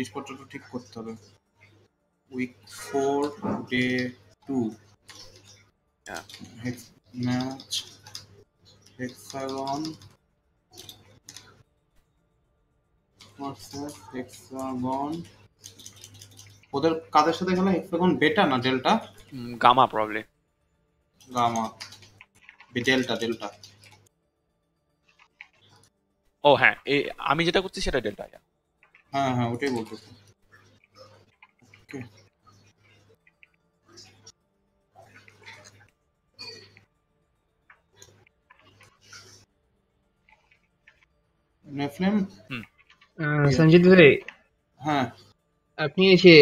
জিনিসপত্রটা ঠিক করতে হবে। Week 4 day 2 match hexagon hexagon. ওদের কাদের সাথে খেলা? হেক্সাগন বেটা না delta? Gamma probably. Gamma delta delta. ও হ্যাঁ, আমি যেটা করছি সেটা ডেল্টা। হ্যাঁ হ্যাঁ ওটাই বলতেছি। ওকে নেফলেম। সঞ্জিত ভাই, হ্যাঁ আপনি এসে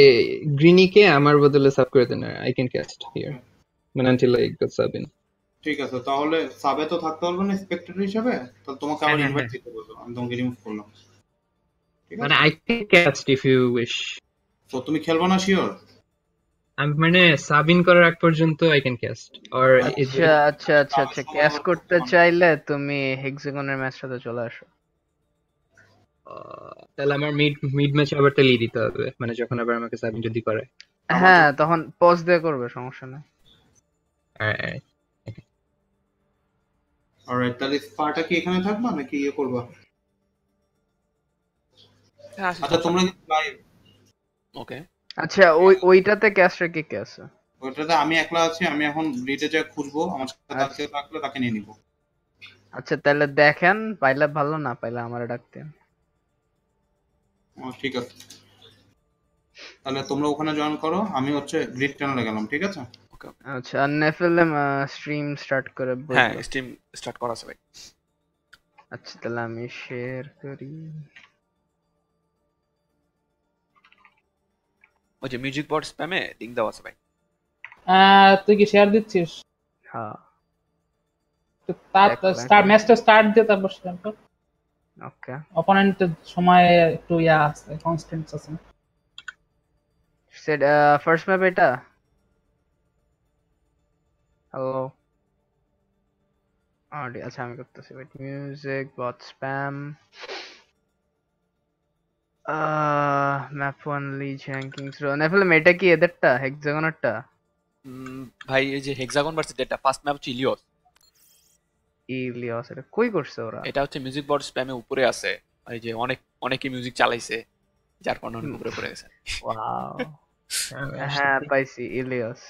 গ্রিনিকে আমার বদলে সাব করে দেন। আই ক্যান ক্যাস্ট হিয়ার মানে until I got sub in. ঠিক আছে, তাহলে সাবে তো থাকতে পারবে না স্পেক্টেটর হিসেবে, তাহলে তোমাকে আবার হ্যাঁ, ইনভাইট হ্যাঁ। দিতে বলবো, আমি তোমাকে রিমুভ করলাম। ঠিক মানে আছে, I can cast if you wish. তো তুমি খেলবো না শিওর? আমি মানে সাব ইন করার আগ পর্যন্ত আই ক্যান ক্যাস্ট। অর আচ্ছা আচ্ছা আচ্ছা আচ্ছা, ক্যাশ করতে চাইলে তুমি হেক্সাগনের ম্যাচটাতে চলে আসো। তাহলে আমার মিড ম্যাচ আবার তাহলে দিতে হবে, মানে যখন আবার আমাকে সাব ইন যদি করে। হ্যাঁ, তখন পজ দিয়ে করবে, সমস্যা নেই। অলরাইট, তাহলে স্পাটা কি এখানে থাকবা নাকি ইয়ে করবা? আচ্ছা তোমরা লাইভ। ওকে আচ্ছা, ওইটাতে ক্যাশটা কে আছে? ওইটাতে আমি একলা আছি, আমি এখন রিটে যা খুঁজবো, আমার সাথে তাকে থাকলে তাকে নিয়ে নিব। আচ্ছা তাহলে দেখেন, পাইলে ভালো, না পাইলে আমারে ডাকতেন। ঠিক আছে, তাহলে তোমরা ওখানে জয়েন করো, আমি হচ্ছে গ্রিড চ্যানেলে গেলাম। ঠিক আছে। আচ্ছা, আর নেফেলে স্ট্রিম স্টার্ট করে বললো। হ্যাঁ, স্ট্রিম স্টার্ট করা আছে ভাই। আচ্ছা তাহলে আমি শেয়ার করি। ওই যে মিউজিক বোর্ড স্প্যামে লিংক দেওয়া আছে ভাই। তুই কি শেয়ার দিচ্ছিস? হ্যাঁ, তো স্টার্ট ম্যাচটা স্টার্ট দিয়ে তারপর শেয়ার কর। ওকে। অপোনেন্টের সময় একটু ইয়া আছে, কনস্ট্যান্টস আছে। সেট ফার্স্ট ম্যাপ এটা। হ্যালো আচ্ছা আমি করতেছি, wait. Music bot spam map 1 লিজ র্যাঙ্কিংস রো। নেফেলে এটা কি এদেরটা হেক্সাগনেরটা? ভাই এই যে হেক্সাগন ভার্সেস ডেটা ফার্স্ট ম্যাপ হচ্ছে ইলিয়স। ইলিয়স এটা কই করছে ওরা? এটা হচ্ছে মিউজিক বোর্ড স্প্যামে উপরে আছে, এই যে অনেকে মিউজিক চালাইছে যার কারণে অনেক উপরে পড়ে গেছে। ওয়াও, হ্যাঁ পাইছি ইলিয়স।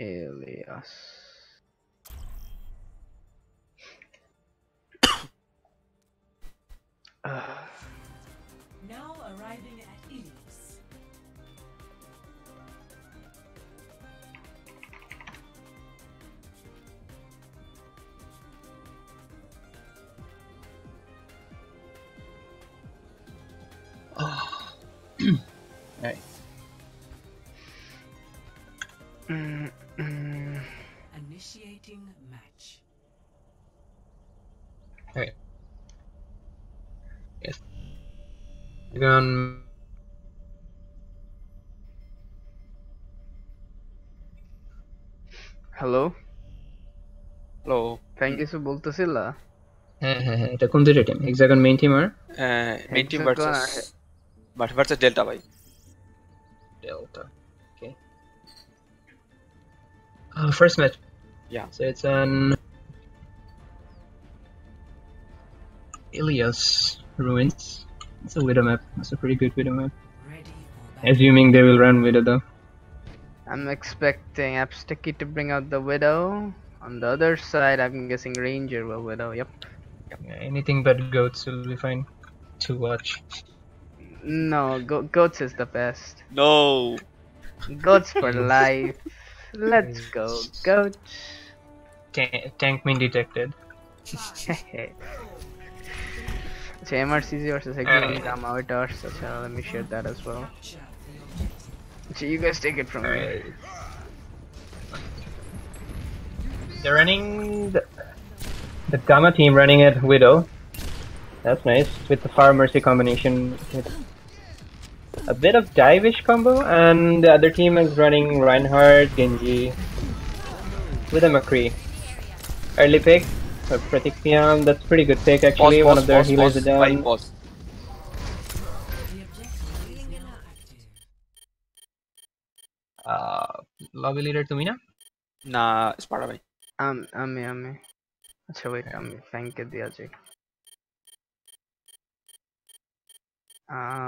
Elias. Now arriving at Elias. Hey. Initiating match. Hey. Yes. Again. Hello hello, thank you বলতেছিলা? হ্যাঁ, এটা কোন দুইটা টিম? হেক্সাগন মেইন টিম আর মেইন টিম ভার্সেস ডেল্টা ভাই। Delta. Okay. First match. Yeah. So it's an Ilias ruins. It's a widow map. It's a pretty good widow map. Assuming they will run widow though. I'm expecting Absticky to bring out the Widow. On the other side, I'm guessing Ranger will Widow. Yep. Anything but goats will be fine to watch. No, goats is the best. No. Goats for life. Let's go, goats. Tank main detected. So MRCZ versus Hexagon Gamma Towers. So let me share that as well. So you guys take it from me. They're running the Gamma team running at Widow. That's nice with the Far Mercy combination. A bit of dive-ish combo, and the other team is running Reinhardt, Genji. with a McCree. Early pick for Pratiksyam. That's pretty good pick actually. One of their healers are down. Pause. Lobby leader Tumina. না Sparta ভাই আমি আচ্ছা wait আমি ফ্যাংকে দিয়া যাই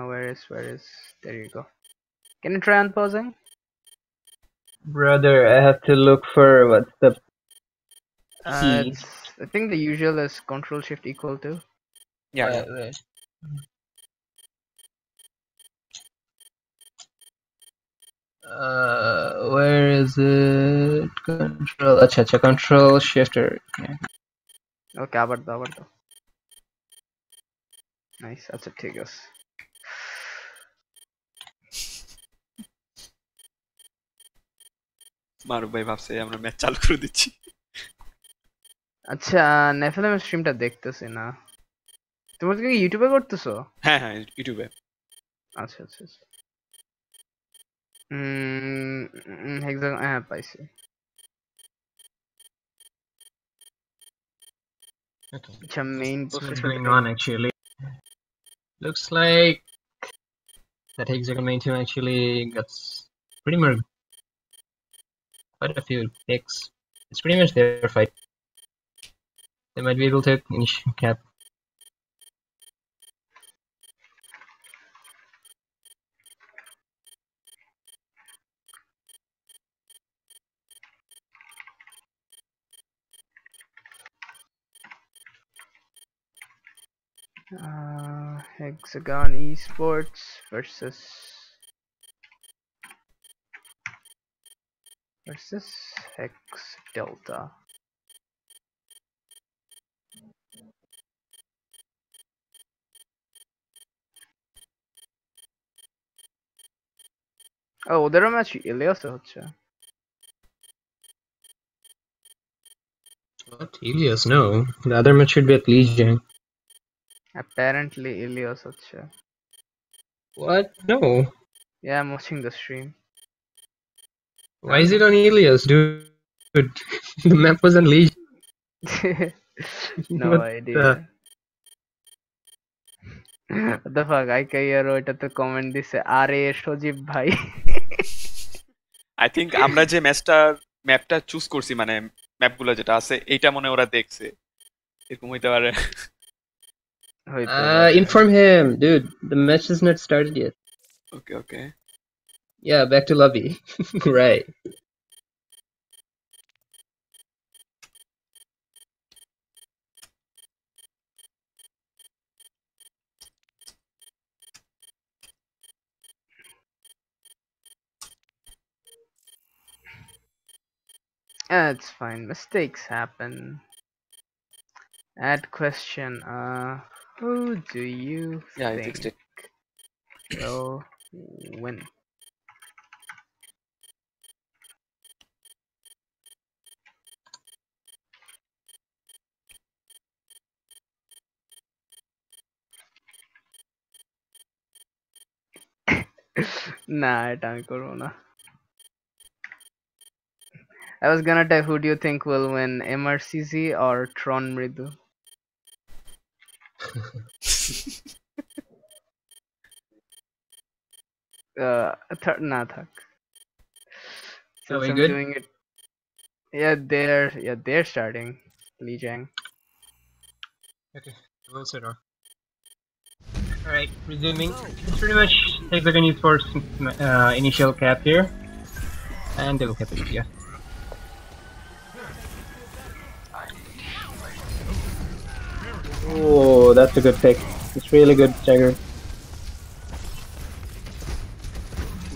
where is there you go. Can you try unpausing? Brother, I have to look for what's the I think the usual is Control Shift equal to. yeah. Right. Where is it? Control. Acha, Control Shifter. Okay, আবার দাও nice আচ্ছা ঠিক আছে মারুফ ভাই ভাবছে আমরা match চালু করে দিচ্ছি আচ্ছা নেফেলেমের স্ট্রিমটা দেখতেছি না তুমি কি ইউটিউবে করতেছো হ্যাঁ ইউটিউবে আচ্ছা Hexagon হ্যাঁ পাইছি Okay. আচ্ছা main What's going on actually? Looks like that Hexagon main team actually got pretty much quite a few picks. It's pretty much their fight. They might be able to initiate cap. Hexagon Esports versus Hex Delta. ওদেরও match ইলিয়াসে হচ্ছে What? Ilias? No. The other match should be at Legion. apparently Ilias হচ্ছে What? No. yeah I'm watching the stream Why is it on Ilias, dude? The map was on Legion. no What idea what the fuck I কাইয়ার ওইটাতে comment দিছে আরে সজীব ভাই I think আমরা যে ম্যাপটা choose করছি মানে ম্যাপগুলো যেটা আছে এইটা মনে ওরা দেখছে এরকম হইতে পারে Inform him, dude. The match is not started yet. Okay. Yeah, back to lobby. Right. It's fine. Mistakes happen. Add question. Who do you Yeah, I think fixed it. will win? Nah, এটা আমি করবো না I was gonna type who do you think will win, MRCZ or Tron Mridu? Nah, thak. Are we I'm good? doing it. They're starting. Li Jiang. Okay, we'll sit off. Alright, resuming. It's pretty much Hexagon Esports initial cap here. And they will cap it, yeah. Oh, that's a good pick. It's really good, Jagger.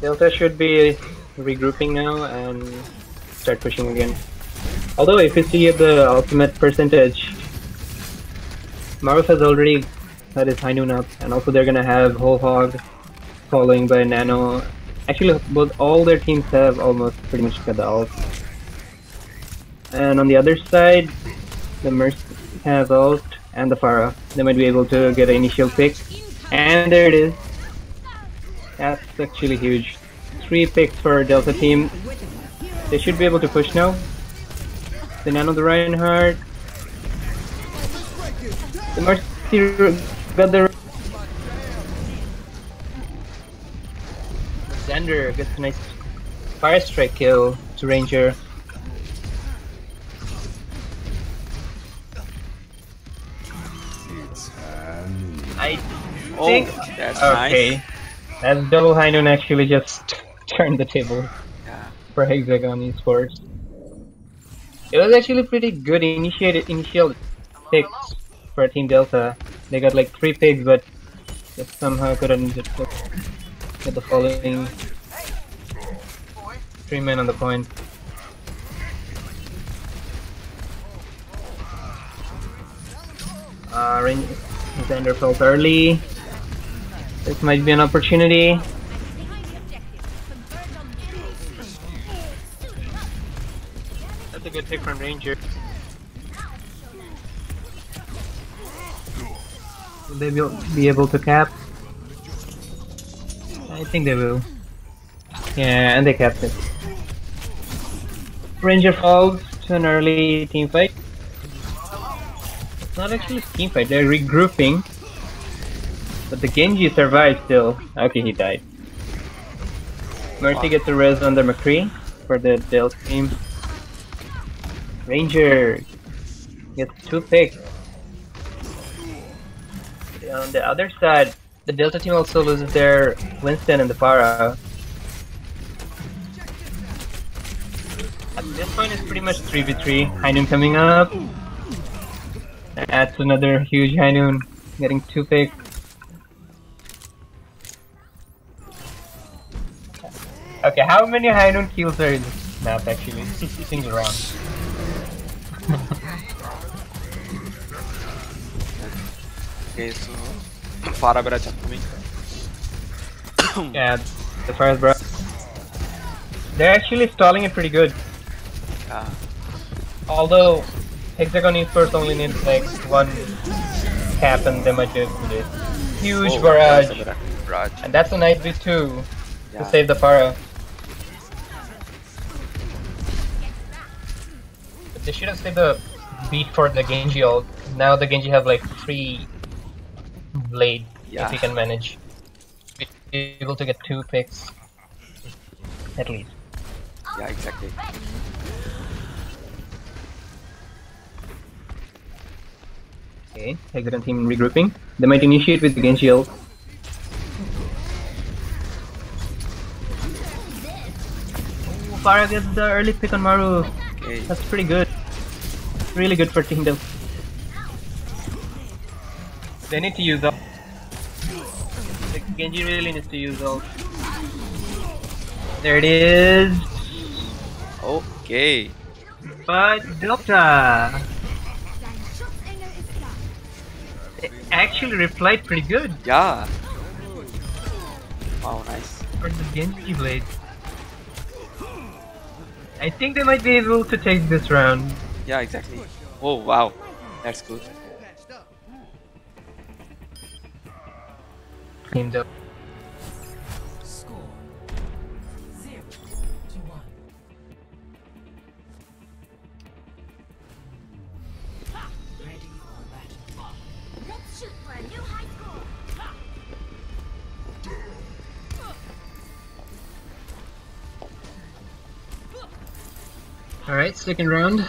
Delta should be regrouping now and start pushing again. Although if you see the ultimate percentage, Maruf has already had his high noon up, and also they're gonna have Whole Hog following by Nano. Actually, all their teams have almost pretty much got the ult. And on the other side, the Mercy have ult and the Pharah. They might be able to get an initial pick. And there it is. That's actually huge. 3 picks for Delta team. They should be able to push now. the Nano, the Reinhardt. The Mercy got the... Xander gets a nice fire strike kill to Ranger. I think... That's okay. nice. That double high noon actually just turned the table Yeah. for Hexagon esports. It was actually pretty good initial picks for Team Delta. They got like 3 picks, but just somehow couldn't just get the following 3 men on the point. Xander felt early. This might be an opportunity. That's a good pick from Ranger. Will they be able to cap? I think they will. Yeah, and they capped it. Ranger falls to an early team fight. It's not actually a team fight, they're regrouping. But the Genji survived still. Okay, he died. Mercy gets a res on the McCree for the Delta team. Ranger gets 2 picks. On the other side, the Delta team also loses their Winston and the Pharah. At this point, it's pretty much 3v3. High noon coming up. Adds another huge high noon, getting 2 picks. Okay, how many high noon kills are in this map actually? Single round. Okay, so Farah better chat to me. Yeah, the first bro. They're actually stalling it pretty good. Yeah. Although Hexagon esports only needs like 1 cap and they might do it. Huge barrage. And that's a nice bit too to save the Pharah. But they should have saved the beat for the Genji ult. Now the Genji have like 3 blade if he can manage. Be able to get 2 picks at least. Yeah, exactly. Okay, Hexagon team regrouping. They might initiate with the Genji ult. Pharah gets the early pick on Maru. Okay. That's pretty good. Really good for Team Delta. They need to use ult. The Genji really needs to use ult. There it is. Okay. But Delta, they actually replied pretty good Yeah. Wow, nice. for the Genji blade. I think they might be able to take this round. Yeah, exactly. Oh, wow. That's good. Team Delta. Score 0-1. Ready for battle. Let's shoot for a new high score. Alright, second round.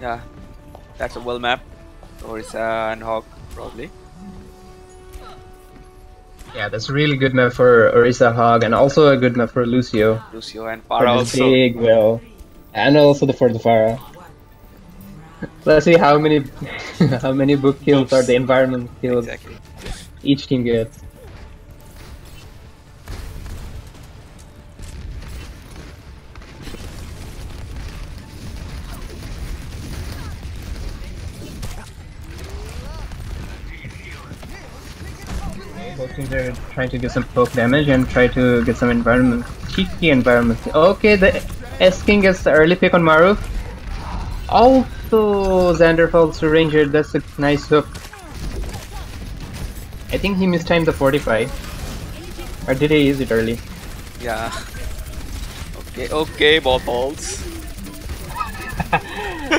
Yeah. That's a well map. Orisa and Hawk, probably. Yeah, that's a really good map for Orisa Hog and also a good map for Lucio. Lucio and For Farah this also. big well. And also for the Pharah. Let's see how many how many book kills or the environment kills Exactly. each team gets. Both teams are trying to get some poke damage and try to get some environment, cheeky environment. Okay, the S-King gets the early pick on Maru. Also, Xander falls to Ranger. That's a nice hook. I think he mistimed the 45. Or did he use it early? Yeah. Okay, okay, bottles.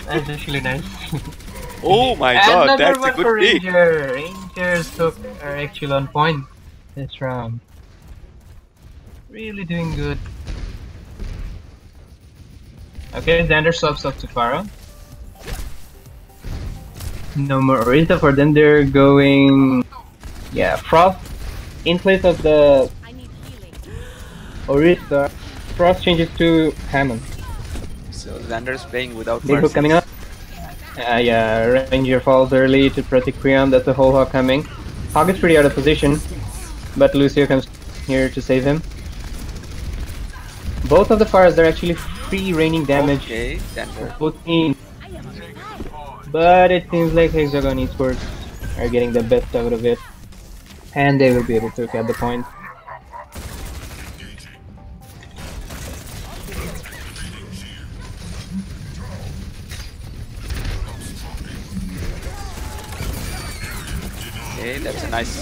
That's actually nice. Oh my And god, number that's a one good for pick. Ranger. Rangers took are actually on point this round. Really doing good. Okay, Xander swaps up to Pharah. No more Orisa for them. They're going, yeah, Frost in place of the I need healing. Orisa. Frost changes to Hammond. So Xander's playing without Big hook mercy. coming up. Yeah, Ranger falls early to protect Priam. That's a whole hog coming. Hog is pretty out of position, but Lucio comes here to save him. Both of the Pharas are actually free raining damage Okay, for Xander. both teams, I am alive. but it seems like Hexagon esports are getting the best out of it, and they will be able to get the point. Okay, that's a nice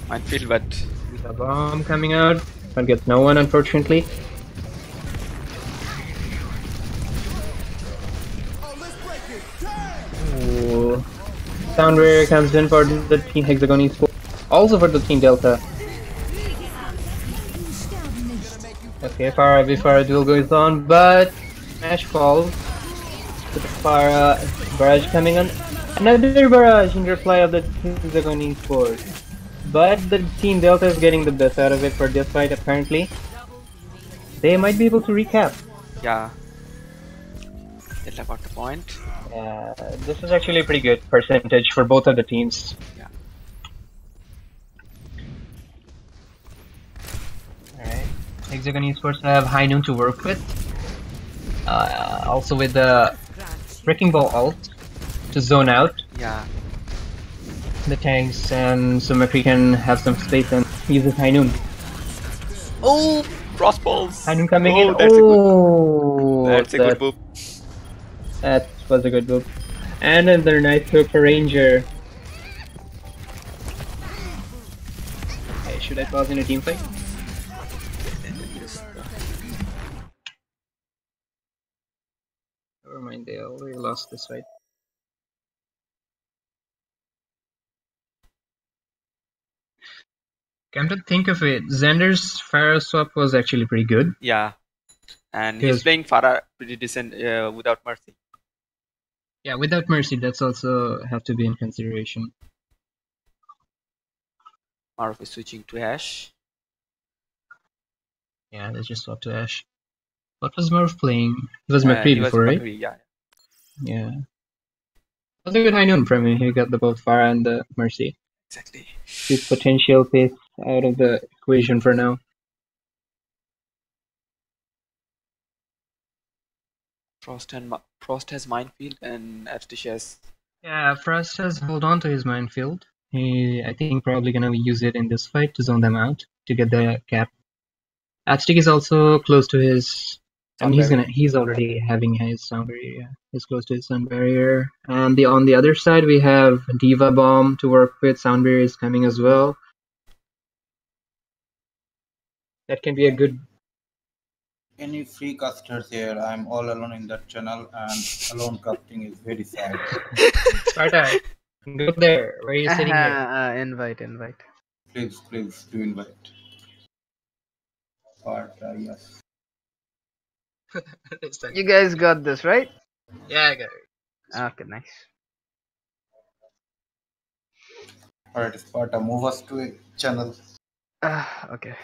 minefield, but The bomb coming out, but gets no one unfortunately. Ooh. Soundware comes in for the team Hexagon esports, also for the team Delta. Okay, Pharah before a duel goes on, but Smash falls. To the Pharah barrage coming on. Another barrage in reply of the team Hexagon esports. But the team Delta is getting the best out of it for this fight apparently. They might be able to recap. yeah. Delta got the point. This is actually a pretty good percentage for both of the teams. Yeah. Alright. Hexagon esports have High Noon to work with. Also with the Wrecking Ball ult to zone out Yeah. the tanks, and so McCree can have some space and uses High Noon. Oh, crossballs. High Noon coming Oh, in. that's a good. Oh, That's a good move. That was a good move. And another nice hook for Ranger. Okay, should I pause in a team fight? Never mind, they already lost this fight. Come to think of it, Xander's Pharaoh swap was actually pretty good. Yeah. And Yes. he's playing Farah pretty decent without mercy. Yeah, without Mercy, that's also have to be in consideration. Marov is switching to Ash. Yeah, let's just swap to Ash. What was Murph playing? It was He McCree was before, right? McCree, yeah. Yeah. That's a good high noon from him. He got the both Farah and the Mercy. Exactly. His potential piece out of the equation for now. Frost has minefield and Astacia has. Yeah, Frost has hold on to his minefield. I think probably gonna use it in this fight to zone them out to get the cap. Aztec is also close to his. I mean, he's already having his sound barrier. Yeah, he's close to his sound barrier. And on the other side we have Diva Bomb to work with. Sound barrier is coming as well. That can be a good. Any free casters here? I'm all alone in that channel, and alone casting is very sad. Sparta, go there. Where are you sitting here? Invite. Please do invite. But yes. You guys got this, right? Yeah, I got it. Okay, nice. Alright, Sparta, move us to a channel. Okay.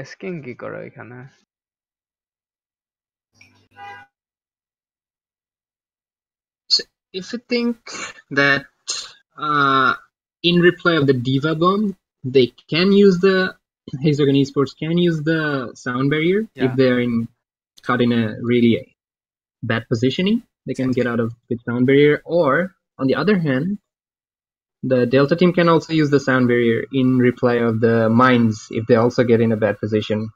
এসকিং কি করো এখানে? So if you think that in reply of the Diva Bomb, they can use the Hexagon Esports can use the sound barrier if they're caught in a really bad positioning. They can get out of with sound barrier, or on the other hand, the Delta team can also use the sound barrier in reply of the mines if they also get in a bad position.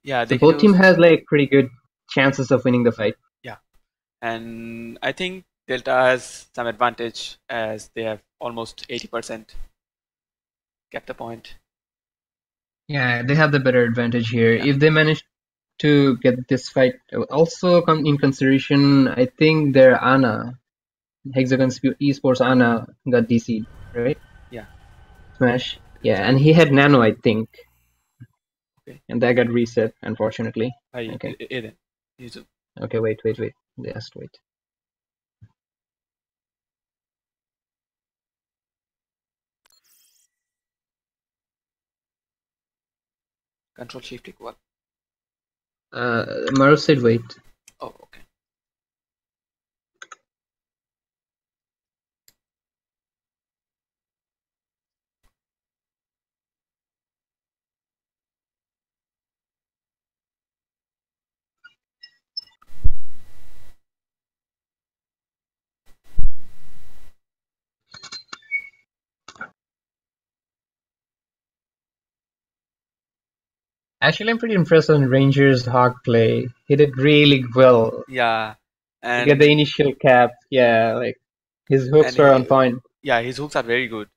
Yeah, so both team has like pretty good chances of winning the fight. Yeah, and I think Delta has some advantage as they have almost 80% kept the point. Yeah, they have the better advantage here. If they manage to get this fight. Also, come in consideration, I think their Ana, Hexagon Esports Ana got DC'd, right? Yeah. Smash. Yeah, and he had Nano, I think. Okay. And that got reset, unfortunately. Okay. Eden. He's a Okay, wait. Just wait. control shift equal. Maru said wait. Oh, okay. Actually, I'm pretty impressed on Ranger's Hawk play. He did really well. Yeah. To And get the initial cap, yeah, like his hooks were on point. yeah, his hooks are very good.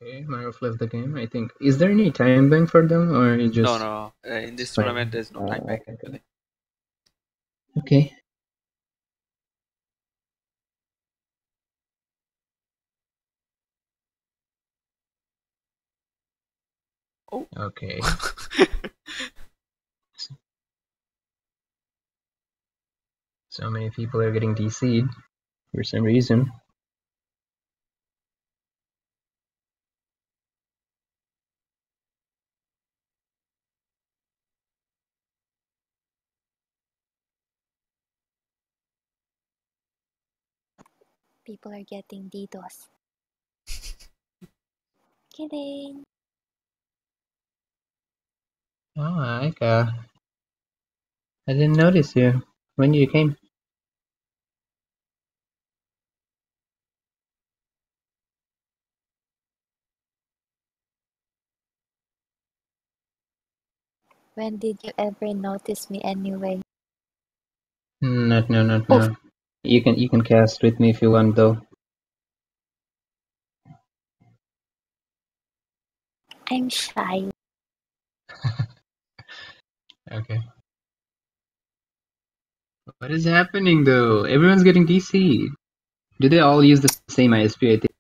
Okay, Marov left the game, I think. Is there any time bank for them, or you just... No. In this Fine. tournament, there's no time back. Okay. Okay. Oh. Okay. So many people are getting DC'd for some reason. People are getting DDoS. Kidding. Oh, Aika. I didn't notice you when you came. When did you ever notice me anyway? Not now. You can cast with me if you want though. I'm shy. Okay. What is happening though? Everyone's getting DC. Do they all use the same ISP, I think,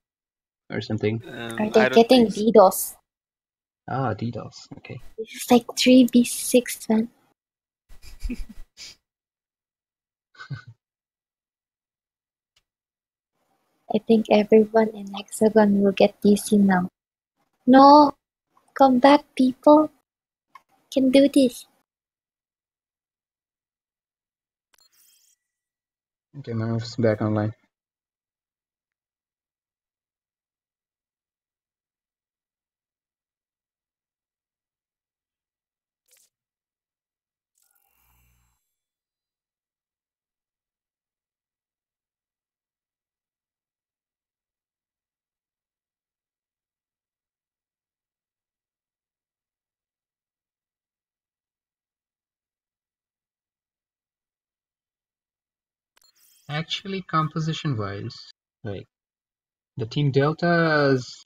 or something? Are I they don't getting think so. DDoS? Ah, DDoS. Okay. It's like 3v6, man. I think everyone in Hexagon will get DC now. No! Come back, people! Can do this. Okay, Marov's back online. Actually, composition-wise, like the Team Delta's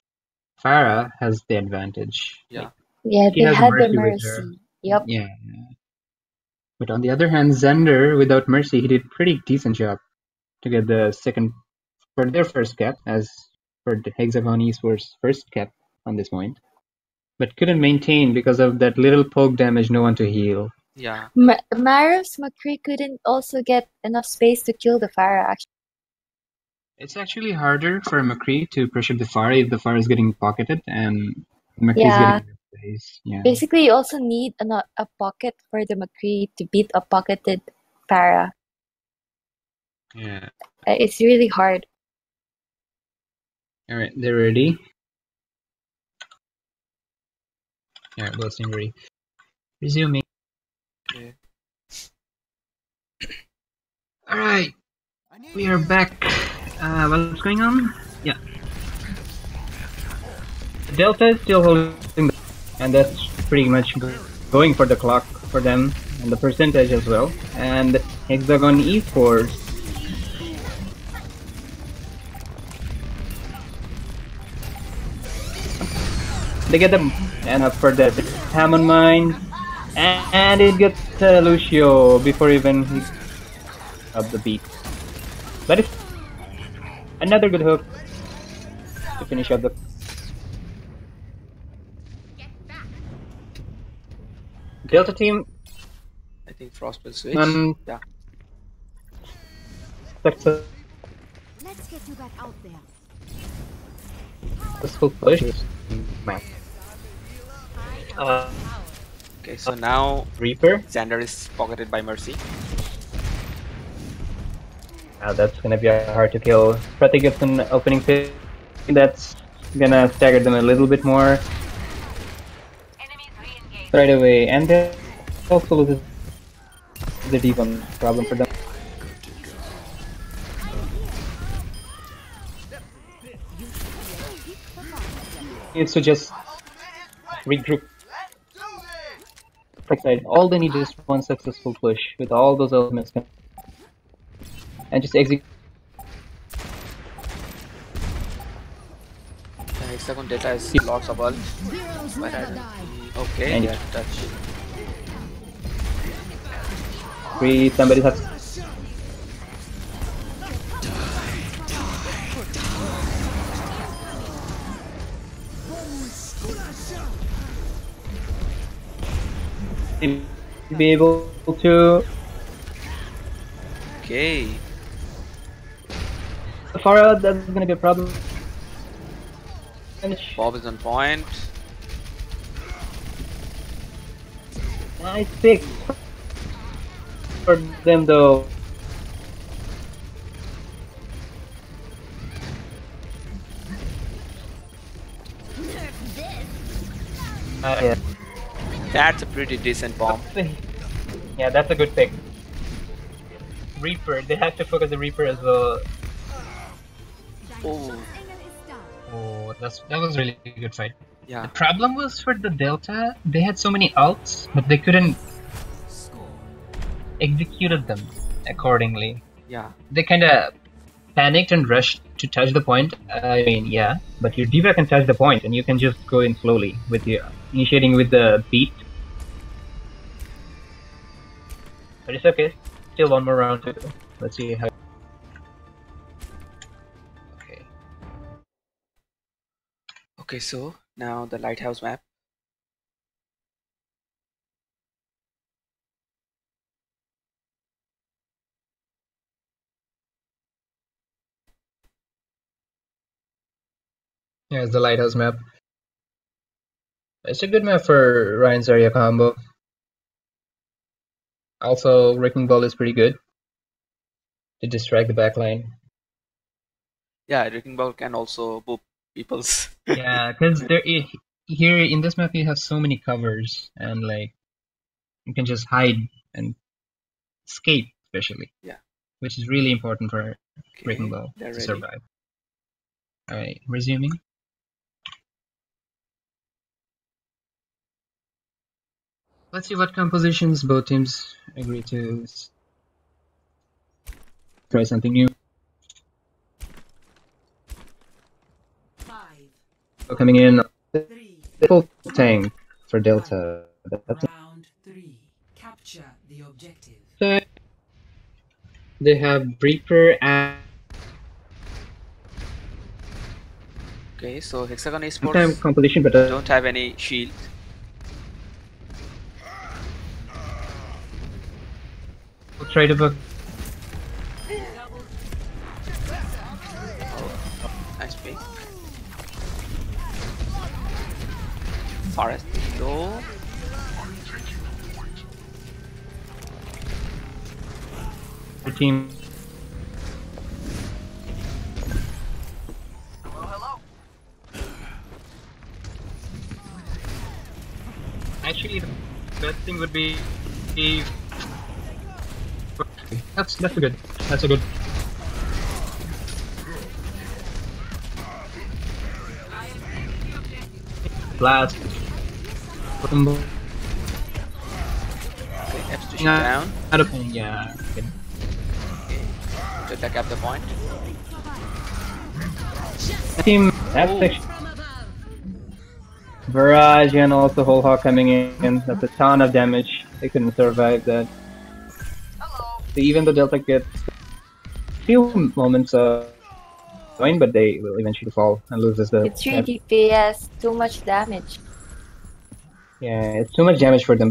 Farah has the advantage. Yeah. Yeah, She they has had the Mercy with her. Mercy. Yep. Yeah. But on the other hand, Xander, without Mercy, he did pretty decent job to get the second for their first cap, as for the Hexagon Esports first cap on this point. But couldn't maintain because of that little poke damage, no one to heal. Yeah. Maros McCree couldn't also get enough space to kill the Pharah, actually. It's actually harder for McCree to push up the Pharah if the Pharah is getting pocketed and McCree's Yeah. getting space. Yeah. Basically, you also need a pocket for the McCree to beat a pocketed Pharah. Yeah. It's really hard. Alright, they're ready. Alright, both team ready. Resuming. Okay. Alright, we are back. What's going on? Yeah. Delta is still holding, and that's pretty much good. going for the clock for them and the percentage as well. And Hexagon Esports. They get them and up for that Hammond Mine, and it gets Lucio before even he up the beat. But it's another good hook to finish up the. Delta team. I think Frost will switch. Yeah. Successful Let's get you back out there. push. Map. Okay, so now Reaper. Xander is pocketed by Mercy. That's gonna be hard to kill. Prati gets an opening pick. That's gonna stagger them a little bit more. Right away, and then also loses the D1 problem for them. Needs to just regroup. All they need is one successful push with all those elements and just execute. The Hexagon data is lots of bulk. But I don't... Okay, And yeah, touch. Somebody has. Be able to. Okay. Far out, that's gonna be a problem. Bob is on point. Nice pick for them though. Yeah. That's a pretty decent bomb. Yeah, that's a good pick. Reaper, they have to focus the Reaper as well. Oh, Oh, that was really a good fight. yeah. The problem was for the Delta, they had so many ults, but they couldn't execute them accordingly. Yeah. They kinda panicked and rushed to touch the point. I mean, yeah, but your D.Va can touch the point, and you can just go in slowly with your initiating with the beat. But it's okay. Still one more round to go. Let's see how. Okay. Okay, so now the lighthouse map. Here's the lighthouse map. It's a good map for Ryan Zarya combo. Also, Wrecking Ball is pretty good to distract the backline. Yeah, Wrecking Ball can also boop people's. Yeah, because here in this map you have so many covers, and like you can just hide and escape, especially. Yeah. Which is really important for Okay, Wrecking Ball they're to ready. survive. Alright, resuming. Let's see what compositions both teams agree to try something new. 5, Coming in, 3, full tank for Delta. That's round 3. Capture the objective. it. They have Reaper and Okay, so Hexagon time Esports competition, but don't have any shield. we'll try to book. Nice pick. Forest low. The team. Actually, the best thing would be that's a good. That's a good. Blast. Pushing down. Yeah. Good. To attack up the point. Team that's actually Barrage and also Whole Hawk coming in. That's a ton of damage. They couldn't survive that. So even though Delta gets a few moments of win, but they will eventually fall and loses the It's 3 map. DPS, too much damage. Yeah, it's too much damage for them.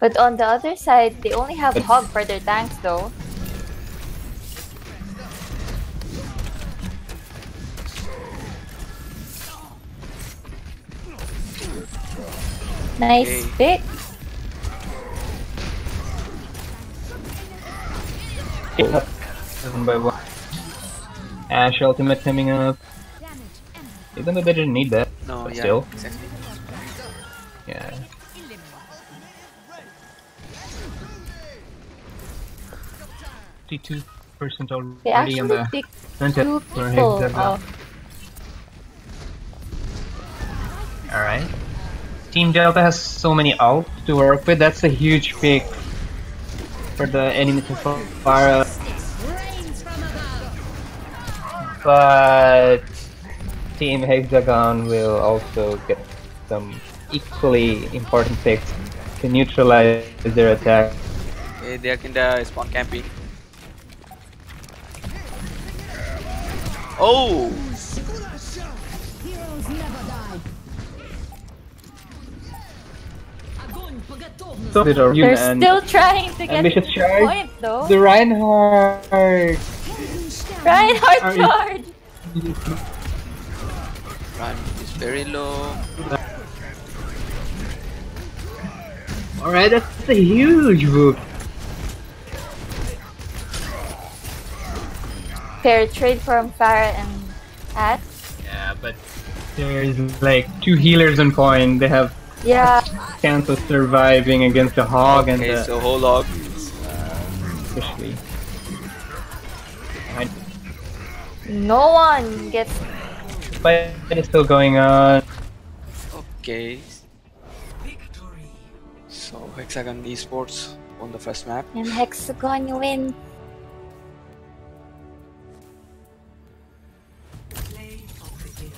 But on the other side, they only have Hog for their tanks though. Nice pick. One by one. Ash ultimate coming up. Even though they didn't need that. No, but yeah, still. exactly. Yeah. %% They already on actually the picked front 2 for people Hexagon. off. Alright. Team Delta has so many ults to work with. That's a huge pick for the enemy to fire. But Team Hexagon will also get some equally important picks to neutralize their attack. Okay, they are kinda spawn camping. Oh! So They're still trying to get ambitious the charge. point though. The Reinhardt. Reinhardt Are- charge! Run is very low. Alright, that's a huge move. Fair trade from Farah and At. Yeah, but there's like 2 healers on point. They have Yeah, chance of surviving against the hog and Okay, the so whole log. especially. no one gets. But it is still going on. Okay. So Hexagon Esports on the first map. And Hexagon win.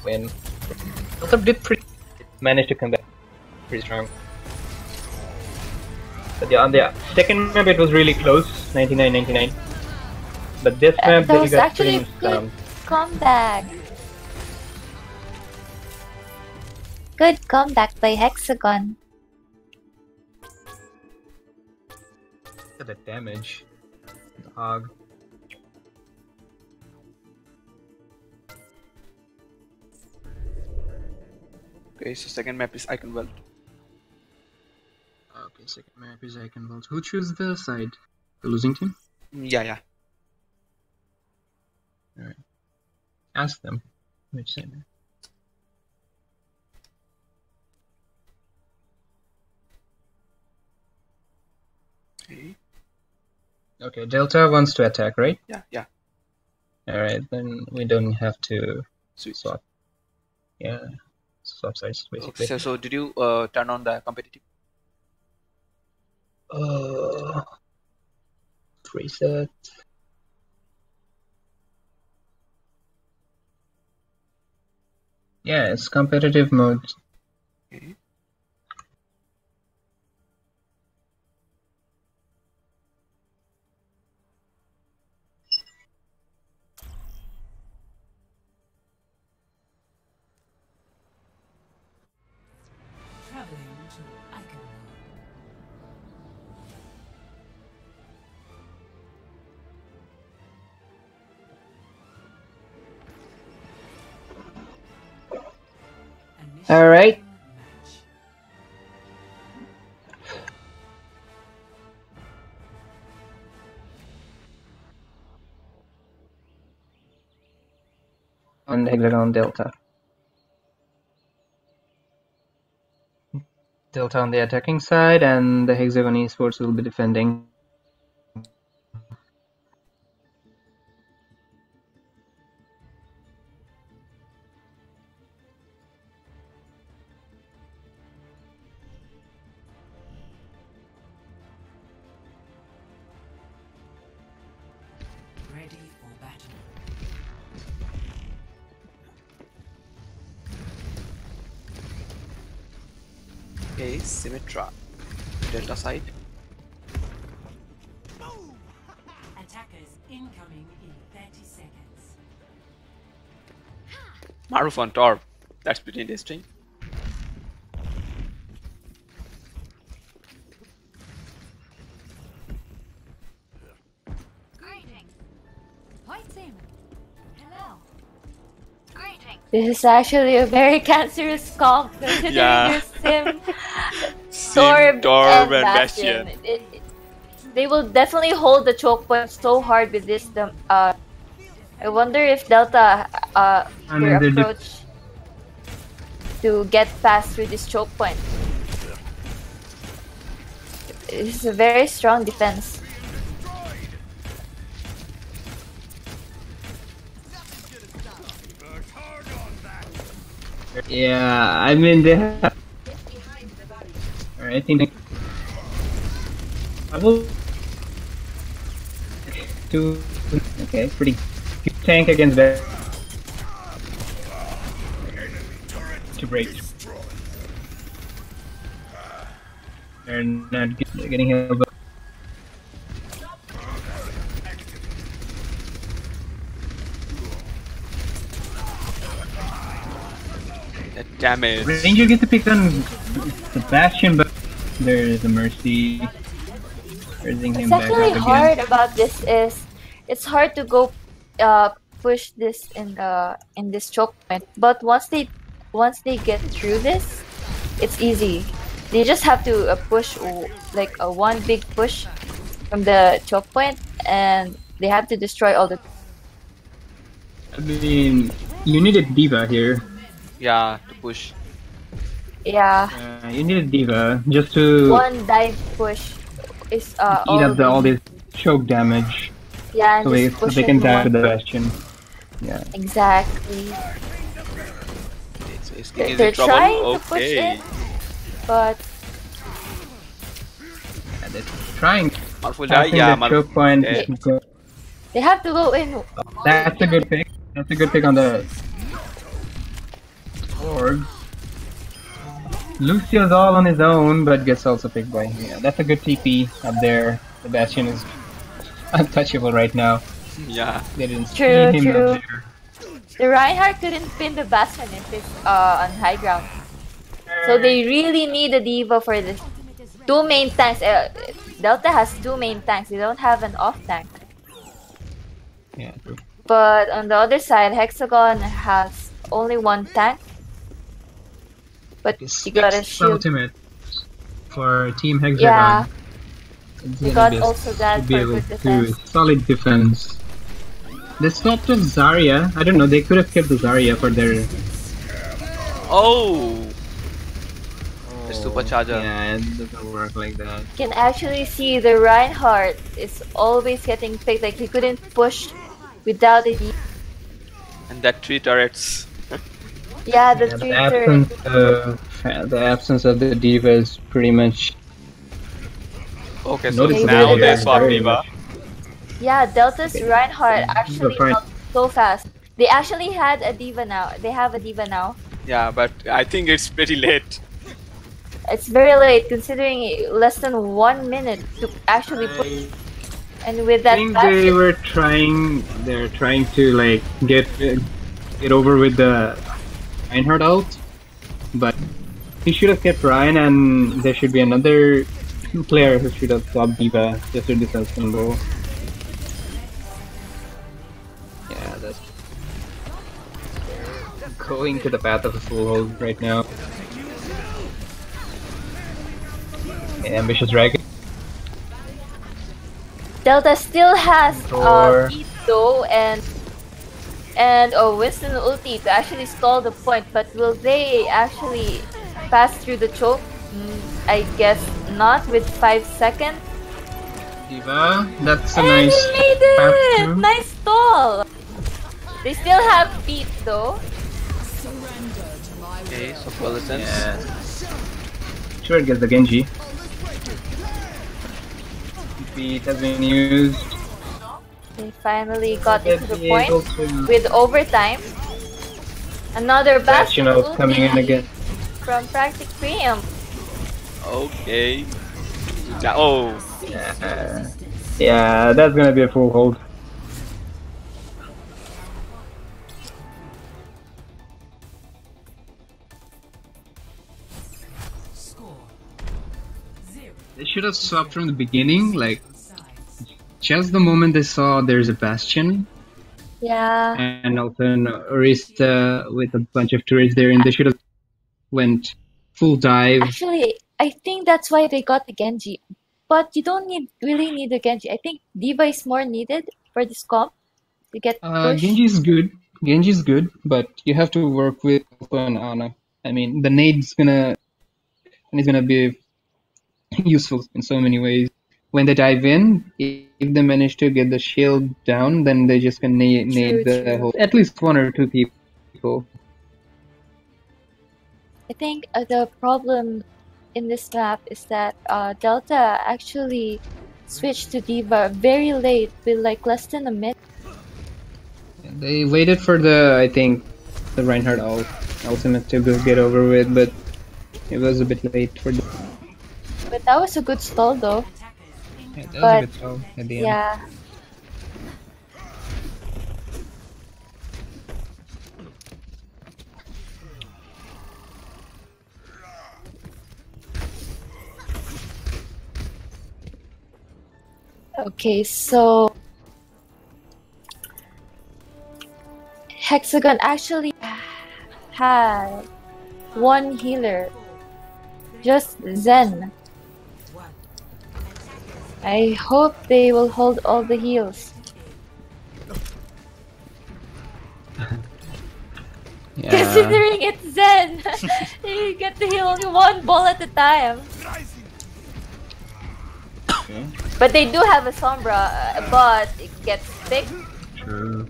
Win. Also did managed to come back pretty strong. But yeah, on the second map it was really close, 99-99. But this map That they was got actually pretty much good down. comeback. Good comeback by Hexagon. Look at the damage. The hog. Okay, so second map is Icon World. Okay, second map is Icon. Who choose the side? The losing team? Yeah, yeah. Alright. Ask them which side. Okay. Okay, Delta wants to attack, right? Yeah, yeah. Alright, then we don't have to Switch. swap. Yeah, swap sides Okay, basically. so did you turn on the competitive? Reset. Yeah, it's competitive mode. Okay. Traveling to Icon. All right. Match. On Hexagon Delta. Delta on the attacking side, and the Hexagon Esports will be defending. Okay, Symmetra. Delta side. Attackers incoming in 30 seconds. Maruf on Torb. That's pretty interesting. Greetings. White Sim. Hello. Greetings. This is actually a very cancerous comp considering Yeah. your Sim, Sim, Torb, and Bastion. They will definitely hold the choke point so hard with this. I wonder if Delta And their then approach to get past through this choke point. This is a very strong defense. Yeah, I mean they have. Alright, I think I will two. Okay, pretty good tank against that. To break. They're not getting hit. That damage. Ranger gets to pick on the Bastion, but there is a Mercy. Urging him What's back actually up hard again. about this is it's hard to go push this in this choke point, but once they get through this, it's easy. They just have to push like a one big push from the choke point, and they have to destroy all the. I mean, you need a diva here. Yeah, to push. Yeah, You need a diva just to one dive push is eat up all this choke damage, yeah, and so just so push they it can die more. to the Bastion. Yeah. Exactly. It's They're in trouble. trying to push Okay. it, but Yeah, they're trying. Maruf will die. Passing Yeah, the choke point. Okay. they have to go in. That's a good pick. That's a good pick on the orb. Lucio's all on his own, but gets also picked by him. Yeah, that's a good TP up there. The Bastion is untouchable right now. Yeah. They didn't see True, him true. up there. The Reinhardt couldn't pin the Bastion if it's on high ground. So they really need a diva for this. Two main tanks. Delta has two main tanks. They don't have an off tank. Yeah, true. But on the other side, Hexagon has only one tank. But you got a shield. Ultimate for Team Hexagon. Yeah, It's you gonna got be- also that should be for able good to defense. solid defense. They stopped of Zarya. I don't know. They could have kept the Zarya for their Oh. The supercharger. Yeah, it doesn't work like that. You can actually see the Reinhardt is always getting picked. Like he couldn't push without a diva. And that 3 turrets. Yeah, the Yeah, three the absence of the diva is pretty much Okay, so noticeable. now here, they swap very Diva. much. Yeah, Delta's Reinhardt actually fine. got so fast. They actually had a diva now. They have a diva now. Yeah, but I think it's pretty late. It's very late considering less than 1 minute to actually push. And with I that think Bastion, they're trying to like get over with the Reinhardt out, but he should have kept Ryan, and there should be another player who should have swapped Diva just to defense combo. Yeah, that's going to the path of a full hold right now. Okay, ambitious dragon. Delta still has Or- beat though and Winston ulti to actually stall the point, but will they actually pass through the choke? I guess not with 5 seconds. Diva, that's a And nice he made path it! through. Nice stall! They still have beat though. Okay, so Coalescence. Yeah. Sure, it gets the Genji. Beat has been used. They finally got into the Be point able to- with overtime. Another Bastion Bastion out coming in ulti again. from Practic Preempt. Okay. Oh, Yeah, that's gonna be a full hold. Score. 0. They should have swapped from the beginning, like just the moment they saw there's a Bastion Yeah. and also an Orista with a bunch of turrets there, and they should have went full dive. Actually, I think that's why they got the Genji. But you don't really need the Genji. I think Diva is more needed for this comp to get push. Genji's good. Genji's good, but you have to work with Alpha and Ana. I mean, the nade's gonna be useful in so many ways. When they dive in, if they manage to get the shield down, then they just can nade the True. whole, at least one or two people. I think the problem in this map is that Delta actually switched to Diva very late with like less than a minute. They waited for I think, the Reinhardt ultimate to get over with, but it was a bit late for them. But that was a good stall though. Yeah, that was But a bit slow at the end. yeah. Okay, so Hexagon actually had one healer, just Zen. I hope they will hold all the heals. Yeah. Considering it's Zen, you get to heal only one ball at a time. But they do have a Sombra, but it gets picked. True.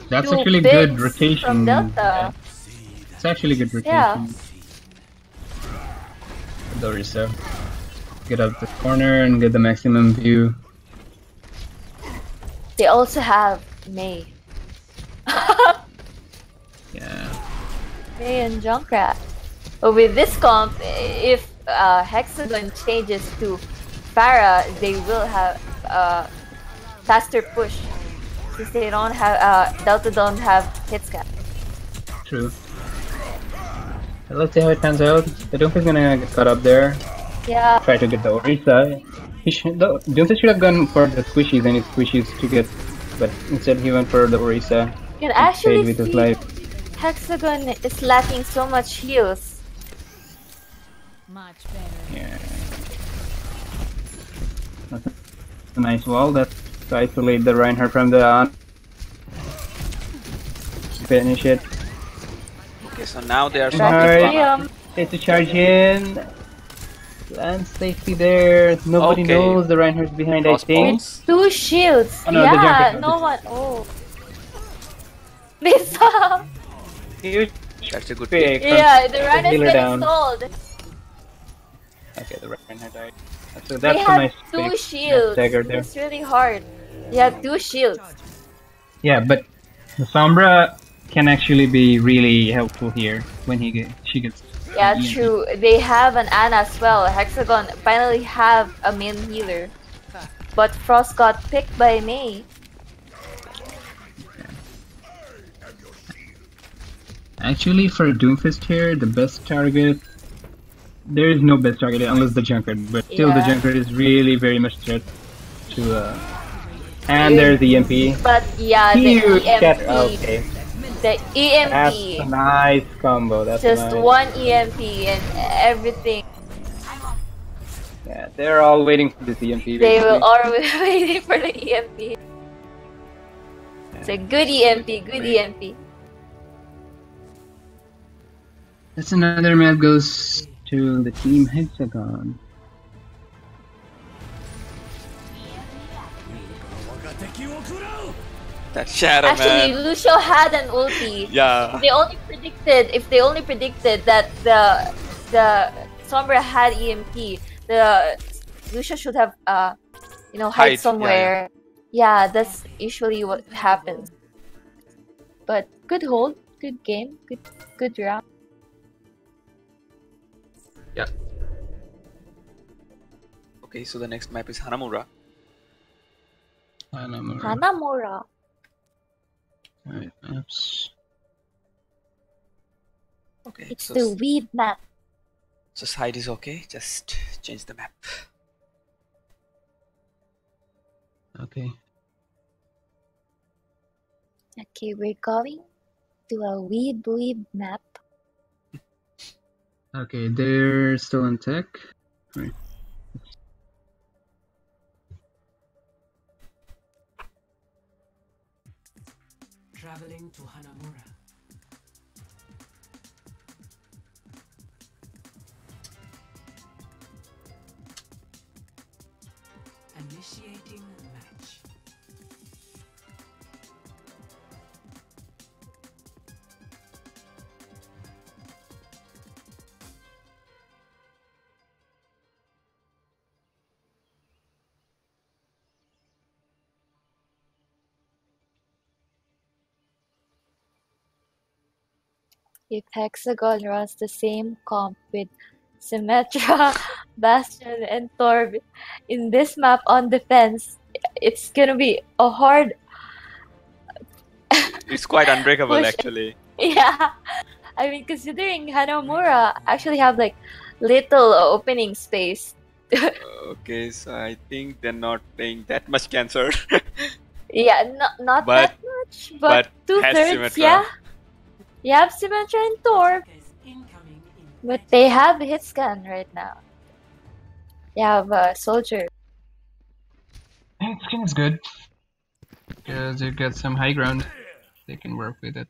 That's Two actually picks good rotation. from Delta. It's actually good rotation. Yeah. Dorisa. Get up the corner and get the maximum view. They also have May. Yeah. May and Junkrat. But with this comp, if Hexagon changes to Pharah, they will have faster push since they don't have Delta don't have hit scan. True. Let's see how it pans out. The Doomfist gonna get caught up there. Yeah. Try to get the Orisa. Doomfist should have gone for the squishies and his squishies to get, but instead he went for the Orisa. You can Stayed actually with his see life. Hexagon is lacking so much heals. Much better. Yeah. That's a nice wall. That's to isolate the Reinhardt from the finish it. okay. So now they are Alright. swapping. Damn. Take the charge in. Land safety there. Nobody Okay. knows the Reinhardt's behind, I Lost think. balls. 2 shields. Oh, no, the yeah, Junkrat. no one. Oh. They saw. Huge That's a good pick. pick. Yeah, the run is healer getting down. stalled. Okay, the Reinhardt died. So They that's a have nice 2 pick. shields. Dagger there. It's really hard. You have 2 shields. Yeah, but the Sombra can actually be really helpful here when she gets. Yeah, EMP. true. They have an Ana as well. Hexagon finally have a main healer. But Frost got picked by May. Actually, for Doomfist here, the best target. There is no best target unless the Junkrat, but still the Yeah. Junkrat is really very much threat to. And there's the EMP. But yeah, the Huge cat. EMP. Okay, The that's a EMP. nice combo. That's Just nice. one EMP and everything. Yeah, they're all waiting for this EMP. They will basically. all be waiting for the EMP. It's a good EMP, good EMP. That's another map goes to the team Hexagon. That shadow Actually, man. Lucio had an ulti. Yeah. If they only predicted that the Sombra had EMP, the Lucio should have hide Hide, somewhere. Yeah, that's usually what happens. But good hold, good game, good round. Okay, so the next map is Hanamura. Hanamura. Alright, maps. Okay, It's so, the weed map. so side is okay. Just change the map. Okay. Okay, we're going to a weeb map. Okay, they're still on tech. Right. Traveling to Hanamura. Initiating match. If Hexagon runs the same comp with Symmetra, Bastion, and Torb in this map on defense, it's gonna be a hard It's quite unbreakable push. actually. Yeah, I mean, considering Hanamura actually have like little opening space. Okay, so I think they're not playing that much cancer. Yeah, not But- that much, but has 2/3, Symmetra. yeah. You have Symmetra and Torb, Incoming in but they have hit scan right now. They have a soldier. Skin is good. Because you get some high ground. They can work with it.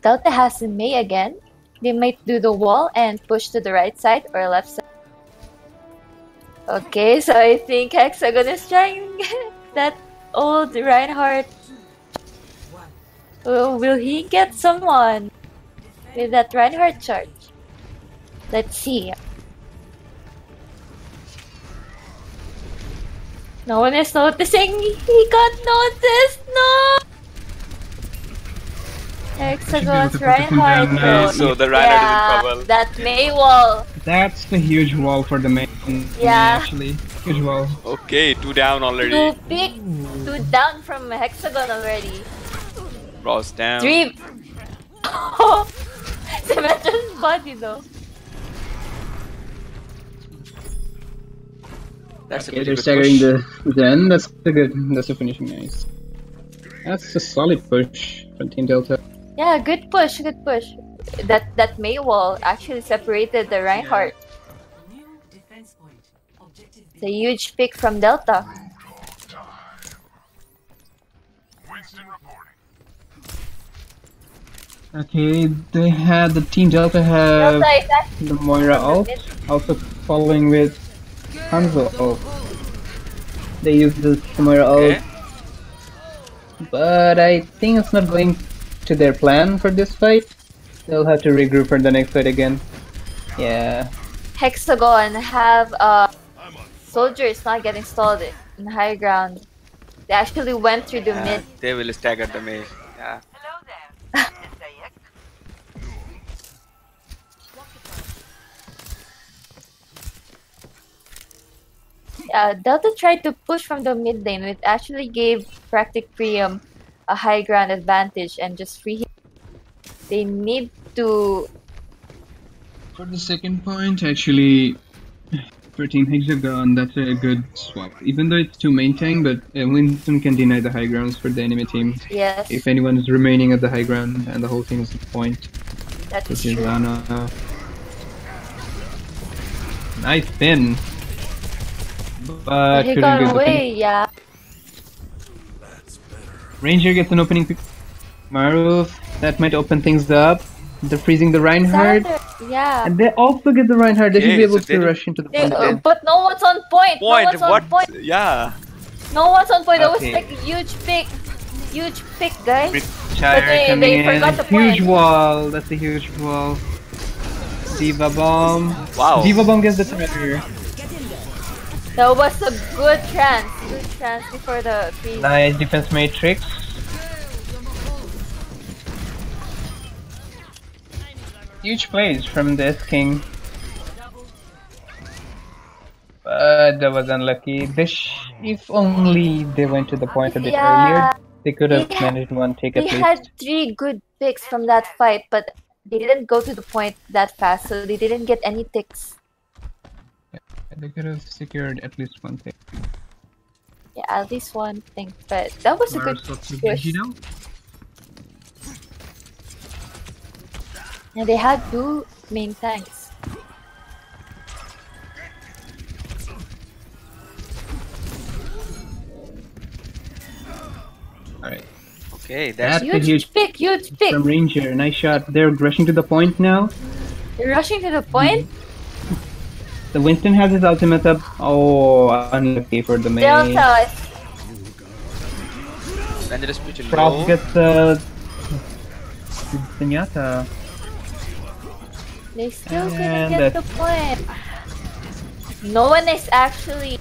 Delta has Mei again. They might do the wall and push to the right side or left side. Okay, so I think Hexagon is trying that old Reinhardt. Oh, will he get someone with that Reinhardt charge? Let's see. No one is noticing. He got noticed. No. Hexagon's to put him Reinhardt. down now. though. Okay, so the Reinhardt is in Yeah, trouble. that Mei wall. That's the huge wall for the main. Yeah. Actually, huge wall. Okay, 2 down already. Two big, two down from Hexagon already. Ross down. 3. Symmetra's body though. That's Okay, a they're pretty good staggering push. the end. That's a good. That's a finishing nice. That's a solid push from Team Delta. Yeah, good push, good push. That Mei wall actually separated the Reinhardt. new defense point. Objective It's a huge pick from Delta. Okay, they had the Team Delta have Delta is actually the Moira ult, also following with Hanzo ult. They use the Moira ult, Okay. but I think it's not going to their plan for this fight. They'll have to regroup for the next fight again. Yeah. Hexagon have soldiers not getting stalled in high ground. They actually went through the mid. They will stagger the Mei. Yeah. Delta tried to push from the mid lane, which actually gave Practic Priam a high ground advantage and just free him. They need to. For the second point, actually, for Team Hexagon, that's a good swap. Even though it's 2 main tank, but Winston can deny the high grounds for the enemy team. Yes, If anyone is remaining at the high ground and the whole team is at point, that is which is true. Ana. Nice pin. But He couldn't got get the pin. away, yeah. Ranger gets an opening pick. Maruf, that might open things up. They're freezing the Reinhardt. Yeah. And they also get the Reinhardt. They should be Okay, able so they to don't- rush into the They- point. but no one's on point. No Point. one's on What? point. Yeah. No one's on point. That was Okay. like a huge pick. Huge pick, guys. Chire they coming in. forgot the Huge point. wall. That's a huge wall. Diva bomb. Wow. Diva bomb gets the treasure. That was a good trance. Good trance before the freeze. Nice defense matrix. Huge plays from this king. that was unlucky. If only they went to the point a bit Yeah. earlier, they could have They managed one take at They least. had 3 good picks from that fight, but they didn't go to the point that fast, so they didn't get any ticks. They could have secured at least one thing. Yeah, at least one thing, but that was a good push. Yeah, they had 2 main tanks. Alright. Okay, that's That's a huge Huge pick! from Ranger. Nice shot. They're rushing to the point now. They're rushing to the point. The Winston has his ultimate up. Oh, unlucky for the main. Delta. Dangerous pretty Frost low. gets Zenyatta. They still And couldn't get the point. No one is actually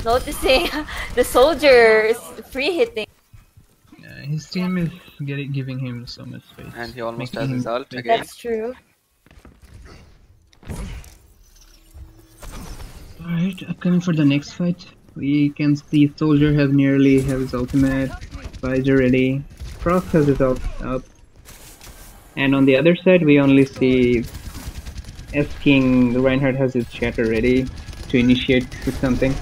noticing the soldiers free hitting. His team is giving him so much space. And he almost Making has him his ult big. again. That's true. Alright, upcoming for the next fight. We can see Soldier has nearly have his ultimate. Visor ready. Frost has his ult up. And on the other side, we only see S-King Reinhardt has his shatter ready to initiate with something.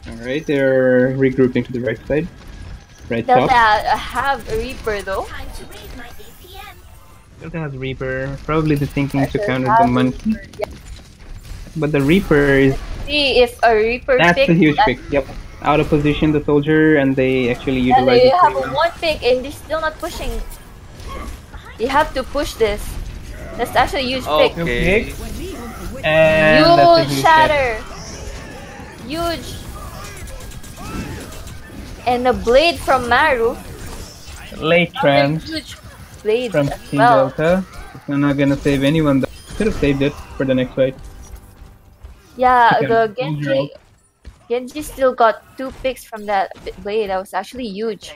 Alright, they're regrouping to the right side. Right Delta top. have a Reaper though. Delta has Reaper. Probably the thinking to Delta counter has the monkey. Reaper, yeah. But the Reaper is... See if a Reaper That's pick. a huge that- pick. Yep. Out of position, the Soldier, and they actually And utilize they it. have a 1 pick and they're still not pushing. You have to push this. That's actually a huge pick. Okay. And that's a Huge huge shatter. Huge. And a blade from Maru. Late trans Huge blade from as Team well. Delta. They're not gonna save anyone though. Could have saved it for the next fight. Yeah, Okay, the overall. Genji still got 2 picks from that blade. That was actually huge.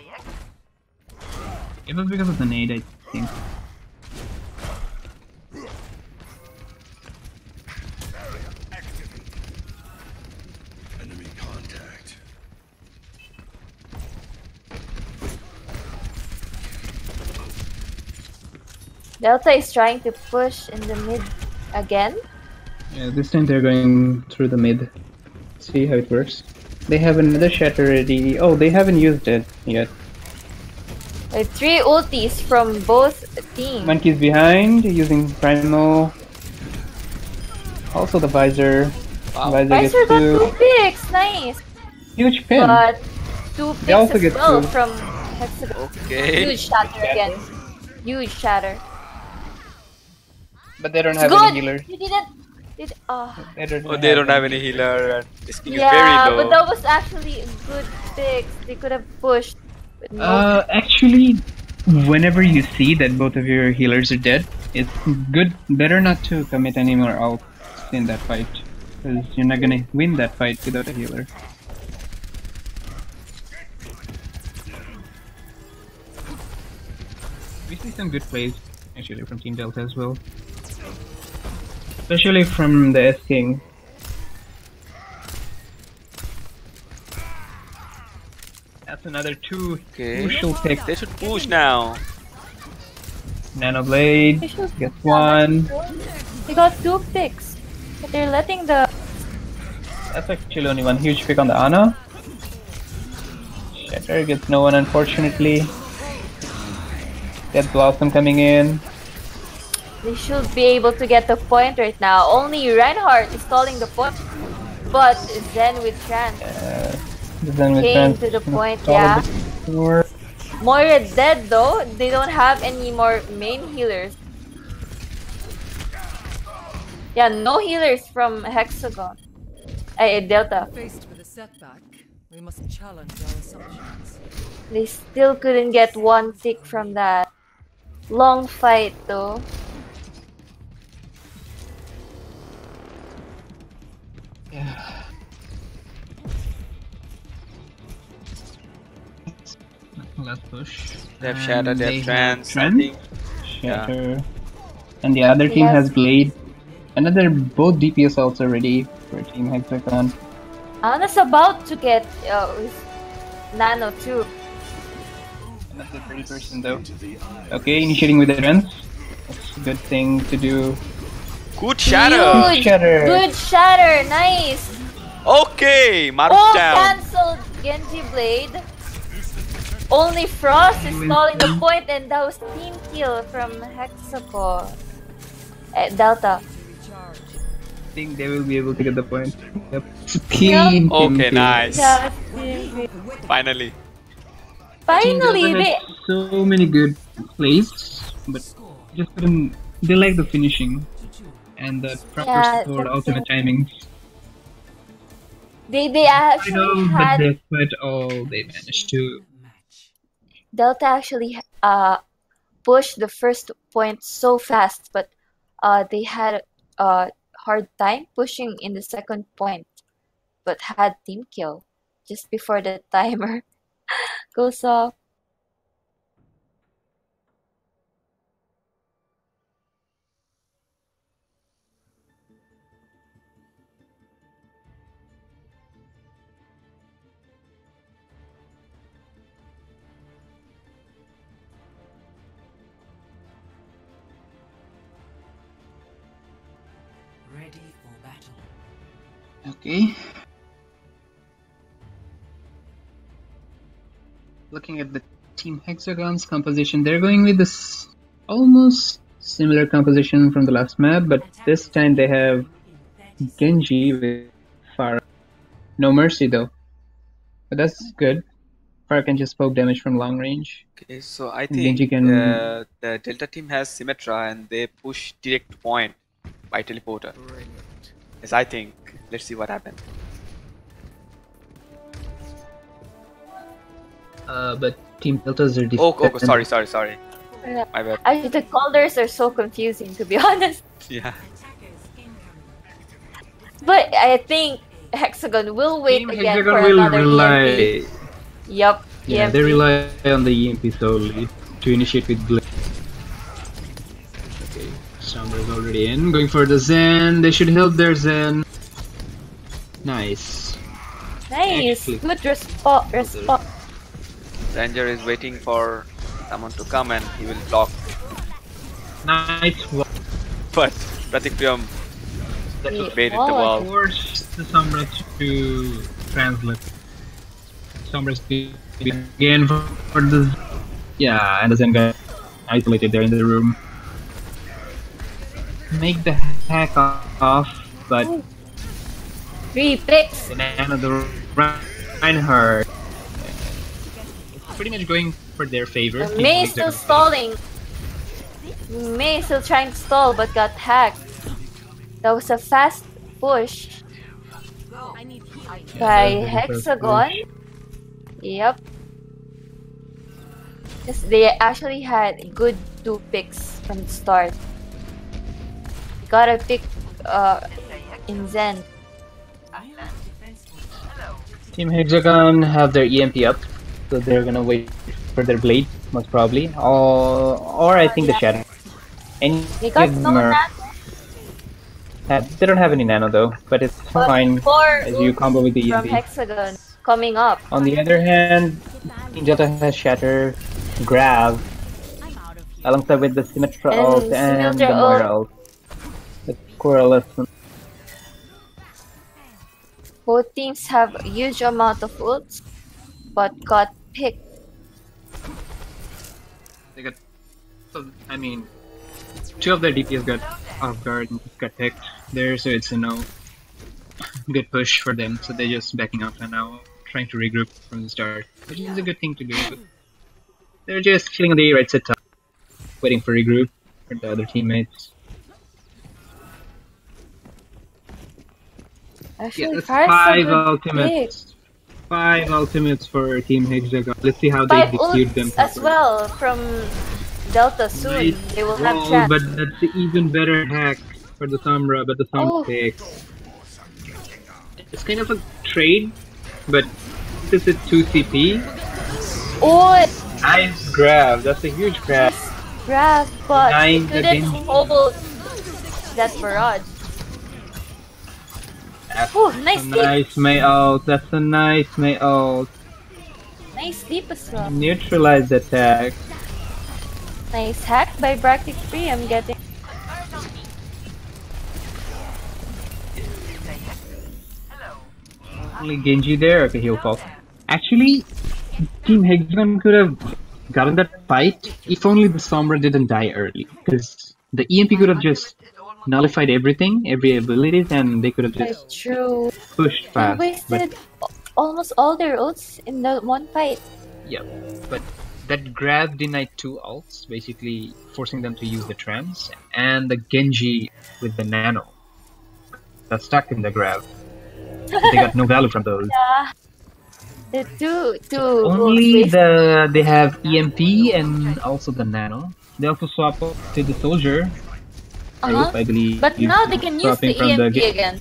It was because of the nade, I think. Delta is trying to push in the mid again. Yeah, this time they're going through the mid. See how it works. They have another shatter ready. Oh, they haven't used it yet. 3 ultis from both teams. Monkey's behind, using Primal. Also the Visor. Wow. Visor Visor got gets 2 picks, nice. huge pin. But 2 They also picks as get well 2. from Hexagon. Okay. Huge shatter again. Huge shatter. But they don't It's have good. any healers. You didn't. They don't have any healer and this king is Yeah, very but low. that was actually a good picks. They could have pushed. But no. Actually, whenever you see that both of your healers are dead, it's good, better not to commit any more ults in that fight. Because you're not gonna win that fight without a healer. We see some good plays, actually, from Team Delta as well. Especially from the S-King. That's another 2 Okay. crucial picks. They should push now. Nano Blade They should- gets 1. They got 2 picks. But they're letting the. That's actually only one huge pick on the Ana. Shatter gets no one, unfortunately. Gets Blossom coming in. They should be able to get the point right now. Only Reinhardt is stalling the point. But Zen with Trance Then with came Trans- to the point, solid yeah. score. Moira dead though. They don't have any more main healers. Yeah, no healers from Hexagon. Delta. Faced with a setback, we must challenge our assumptions. They still couldn't get 1 tick from that. Long fight though. Yeah. Let's push. They have Shatter, they have Trance, I Trance? think. Shatter. And the other He team has- has Blade. Another both DPS also ready for Team Hexagon. Ana's about to get with Nano too. Another 30% though. Okay, initiating with advance. That's a good thing to do. Good shadow. Huge! Shatter. Good shatter, nice! Okay, mark Oh, down. cancelled Genji Blade. Only Frost is stalling the point, and that was team kill from Hexagon. Delta. I think they will be able to get the point. Yep. Clean. Okay, nice. Yeah, team kill. Finally. Finally, they. So many good plays, but just couldn't. They like the finishing and the proper Yeah, support, that's ultimate it. timings. They I actually know, but had despite all, they managed to. Delta actually pushed the first point so fast, but they had a hard time pushing in the second point, but had team kill just before the timer goes off. Ready for battle. Okay. Looking at the Team Hexagon's composition, they're going with this almost similar composition from the last map, but this time they have Genji with Pharah. No Mercy though. But that's good. Pharah can just poke damage from long range. Okay, so I Genji think can- the Delta team has Symmetra and they push direct point by teleporter. Yes, I think. Let's see what happens. But Team Deltas are Oh, defending. sorry. Yeah. My bad. Actually, the colors are so confusing, to be honest. Yeah. But I think Hexagon will wait Team again Hexagon for will another rely. EMP. Yup. Yeah, EMP. they rely on the EMP solely to initiate with Blade. Okay, Sombra is already in. Going for the Zen. They should help their Zen. Nice. Nice. Actually- Good response. Ranger is waiting for someone to come and he will block. Nice one. But Pratikpriyam baited the wall. Force the Sombra to translate. Sombra's again for the. Yeah, and the Zen got isolated there in the room. Make the hack off, but 3 picks. another Reinhardt. It's pretty much going for their favor. May is still stalling. May is still trying to stall but got hacked. That was a fast push by Hexagon. Yep. Yes, they actually had good 2 picks from the start. Got a pick in Zen. Team Hexagon have their EMP up, so they're gonna wait for their blade, most probably. Or I think the shadow. Any They got no mer- nano, They don't have any nano though, but it's but fine 4 as you combo with the from EMP. Hexagon coming up. On the other hand, Team Delta has Shatter, Grab, alongside with the Symmetra And ult and the Symmetra Moira ult. The Correlation. Both teams have a huge amount of ults, but got picked. They got. So, I mean, 2 of their DPS got off guard and got picked there, so it's a no. Good push for them, so they're just backing up and now trying to regroup from the start, which is a good thing to do. They're just chilling on the right side top, waiting for regroup for the other teammates. Actually, that's Farah's 5 a good ultimates. pick. 5 ultimates for Team Hexagon. Let's see how they 5 execute them. ults as well from Delta soon. Nice They will have roll, chance. but that's the even better hack for the Sombra, but the Sombra Oh. picks. It's kind of a trade, but this is a 2 CP. Oh, Nice grab, that's a huge grab. grab, but Denying the couldn't Genji. hold that barrage. Oh, nice A sleep. nice May ult. That's a nice May ult. Nice sleep as well. Neutralize the attack. Nice hack by Bractic Free. I'm getting. Only Genji there. Okay, he'll fall. Actually, Team Hexagon could have gotten that fight if only the Sombra didn't die early. Because the EMP could have just nullified everything, every abilities, and they could have just Like, true. pushed They fast. wasted almost all their ults in the one fight. Yeah, but that grab denied 2 ults, basically forcing them to use the trance, and the Genji with the nano got stuck in the grab. So they got no value from those. Yeah. The two Only ults they have EMP and also the nano. They also swap to the soldier. I believe. But now they can use the Swapping from EMP again.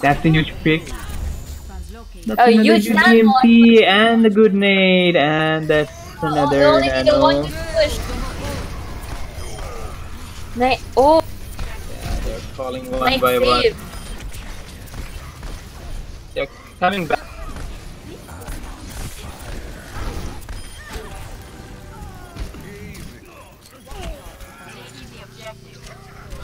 That's a huge pick. That's Oh, another huge good nano. EMP and a good nade, and that's another Only need the one nano. to push. Oh, Yeah, they're falling one nice by one. save. They're coming back.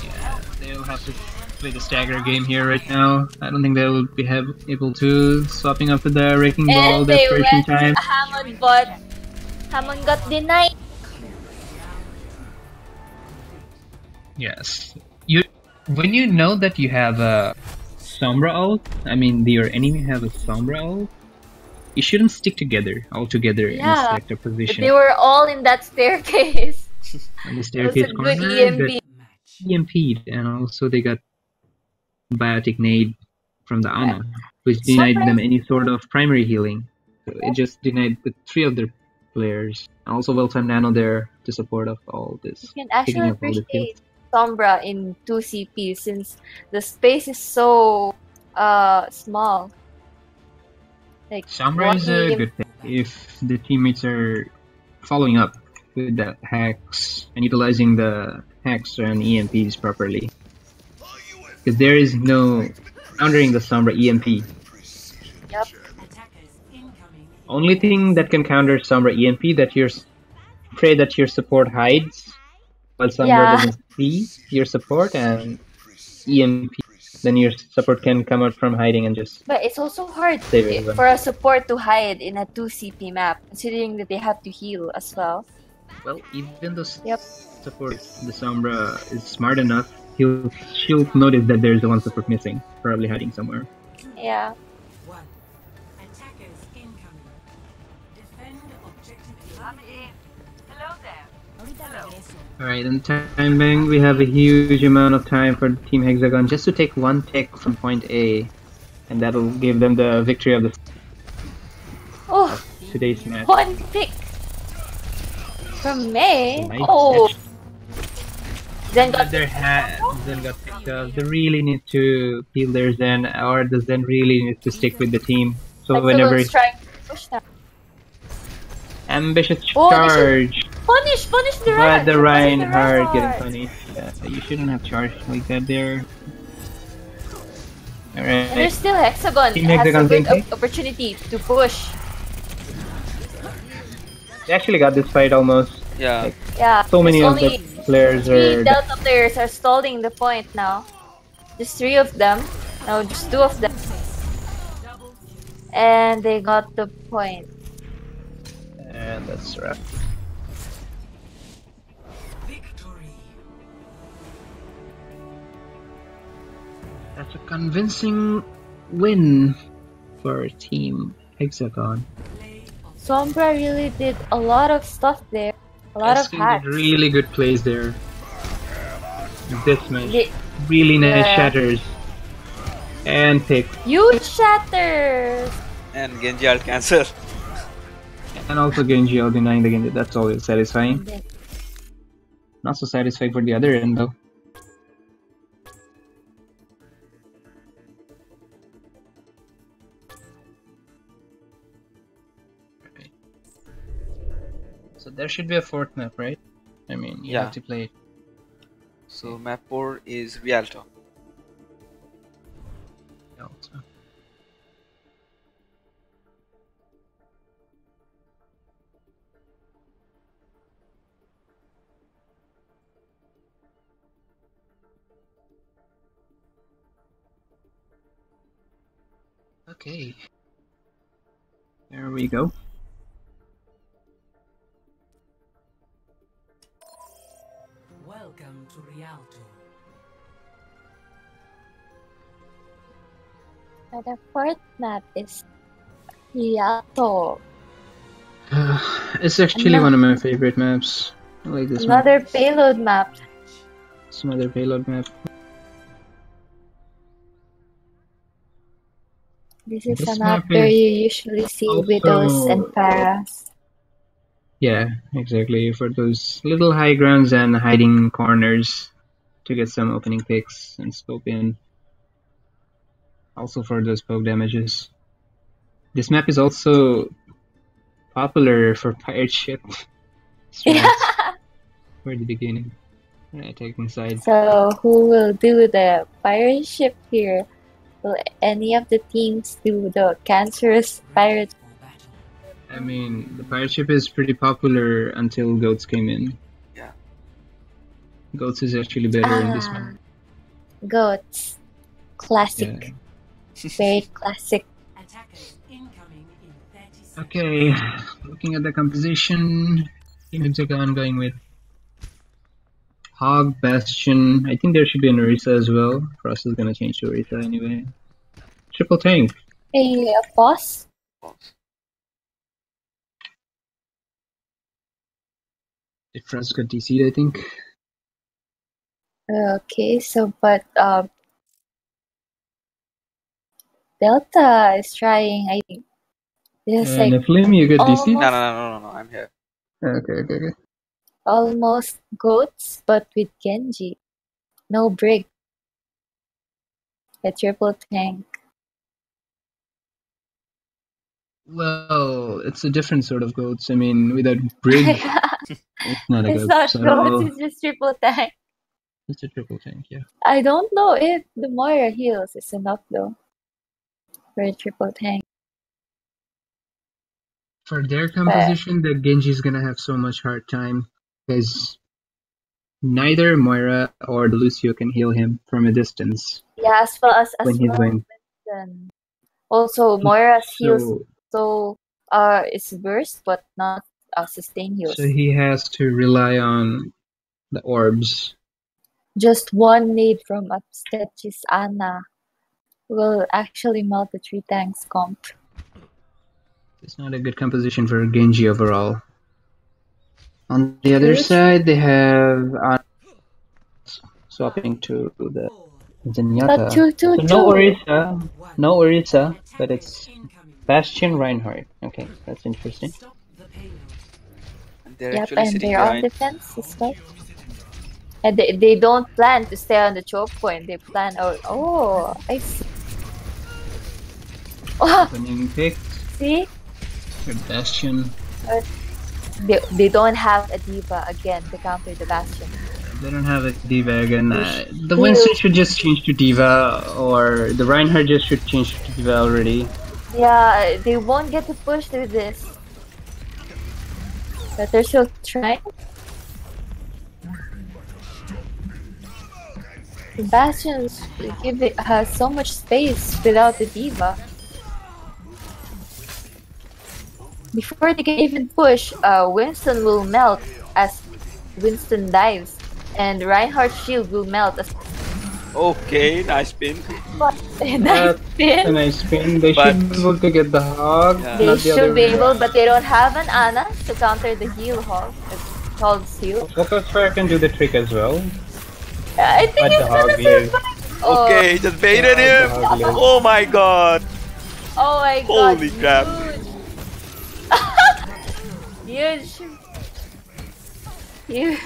Yeah, they'll have to play the stagger game here right now. I don't think they'll be able to, swapping up to the Wrecking Ball, And they desperation went time. Hammond, but Hammond got denied. Yes. When you know that you have a Sombra ult, I mean your enemy have a Sombra ult, you shouldn't stick together all together in Yeah, select a but position. they were all in that staircase. On the It was staircase a good corner, EMP. EMP'd, and also they got Biotic Nade from the Ana, which denied them any sort of primary healing. So it just denied the 3 of their players. And also Welcome Nano there to support of all this. You can picking actually up all the kills. appreciate Sombra in 2 CP since the space is so small. Like Sombra is a EMP good thing if the teammates are following up with the hacks and utilizing the hacks and EMPs properly. Because there is no countering the Sombra EMP. Yep. Only thing that can counter Sombra EMP that you're afraid that your support hides while Sombra doesn't see your support, and EMP. Then your support can come out from hiding and just. But it's also hard save everyone. for a support to hide in a 2 CP map, considering that they have to heal as well. Well, even though support the Sombra is smart enough, she'll notice that there's one support missing, probably hiding somewhere. Yeah. Alright, in time bank, we have a huge amount of time for Team Hexagon just to take one tick from point A, and that'll give them the victory of today's match. One pick from May. Nice Oh, catch. Zen got Zen got picked up. They really need to heal their Zen, or the Zen really needs to stick with the team. So whenever Hexagon's trying to push them. ambitious Oh, charge. Punish the But Reinhardt. the Reinhardt getting punished. Yeah, you shouldn't have charged like that there. And Alright. there's still Hexagon. Team Has Hexagon a good thinking. opportunity to push. They actually got this fight almost. Yeah. Yeah. So many there's of the only players 3 are. Delta players are stalling the point now. Just 3 of them. No, just 2 of them. And they got the point. And that's rough. That's a convincing win for Team Hexagon. Sombra really did a lot of stuff there. A lot of SK hacks. did really good plays there. This match. They- Really nice Yeah. shatters. And pick. Huge shatters! And Genji ult cancel. And also Genji all denying the Genji. That's always satisfying. Not so satisfying for the other end though. Okay. So there should be a 4th map, right? I mean, you Yeah. have to play it. So map 4 is Rialto. No. Okay. There we go. Welcome to Rialto. The fourth map is Rialto. It's actually one of my favorite maps. I like this map. Another payload map. It's another payload map. This is This a map map where is you usually see widows and paras. Yeah, exactly. For those little high grounds and hiding corners to get some opening picks and scope in. Also for those poke damages. This map is also popular for pirate ship strats for the beginning. Attacking side. So who will do the pirate ship here? Will any of the teams do the cancerous pirate? I mean, the pirate ship is pretty popular until goats came in. Yeah. Goats is actually better in this map. Goats. Classic. Very classic. Okay, looking at the composition, Team Hexagon going with Hog, Bastion. I think there should be an Orisa as well. Frost is gonna change to Orisa anyway. Triple tank. Hey, boss. If Frost got DC'd, I think. Okay, so but Delta is trying. I think this is like Nephilim, you got DC'd? No, I'm here. Okay. almost goats, but with Genji. No Brig. A triple tank. Well, it's a different sort of goats. I mean, without Brig, it's not a It's goat. not So goats, it's just triple tank. it's a triple tank, yeah. I don't know if the Moira heals is enough though for a triple tank. For their composition, the Genji is gonna have so much hard time because neither Moira or the Lucio can heal him from a distance Yeah, as well as when he's going. Winston. Also, Moira's heals so is burst but not sustain heals. So he has to rely on the orbs. Just one nade from Upstetch's Anna will actually melt the 3 tanks comp. It's not a good composition for Genji overall. On the other side, they have swapping to the Zenyatta. But No Orisa, but it's Bastion Reinhardt. Okay, that's interesting. And they're Yep, actually and sitting they're on behind. defense as well. And they don't plan to stay on the choke point. They plan I see. Oh, Opening pick. see? With Bastion. They don't have a diva again to counter the Bastion. They don't have a D.Va again. The Winston should just change to D.Va, or the Reinhardt just should change to D.Va already. Yeah, they won't get to push through this. But they're still trying. Bastion has so much space without the diva. Before they can even push, Winston will melt as Winston dives, and Reinhardt's shield will melt as. Okay, nice spin. Nice spin. A nice spin. They But- should be able to get the hog. Yeah. They not the other should be way. able, but they don't have an Ana to counter the heal hog. It's called seal. Focus Fire can do the trick as well. I think But it's the hog gonna lives. survive. Oh, Okay, just baited him. the hog lives. Oh my god. oh my god. Holy crap. Huge. Huge.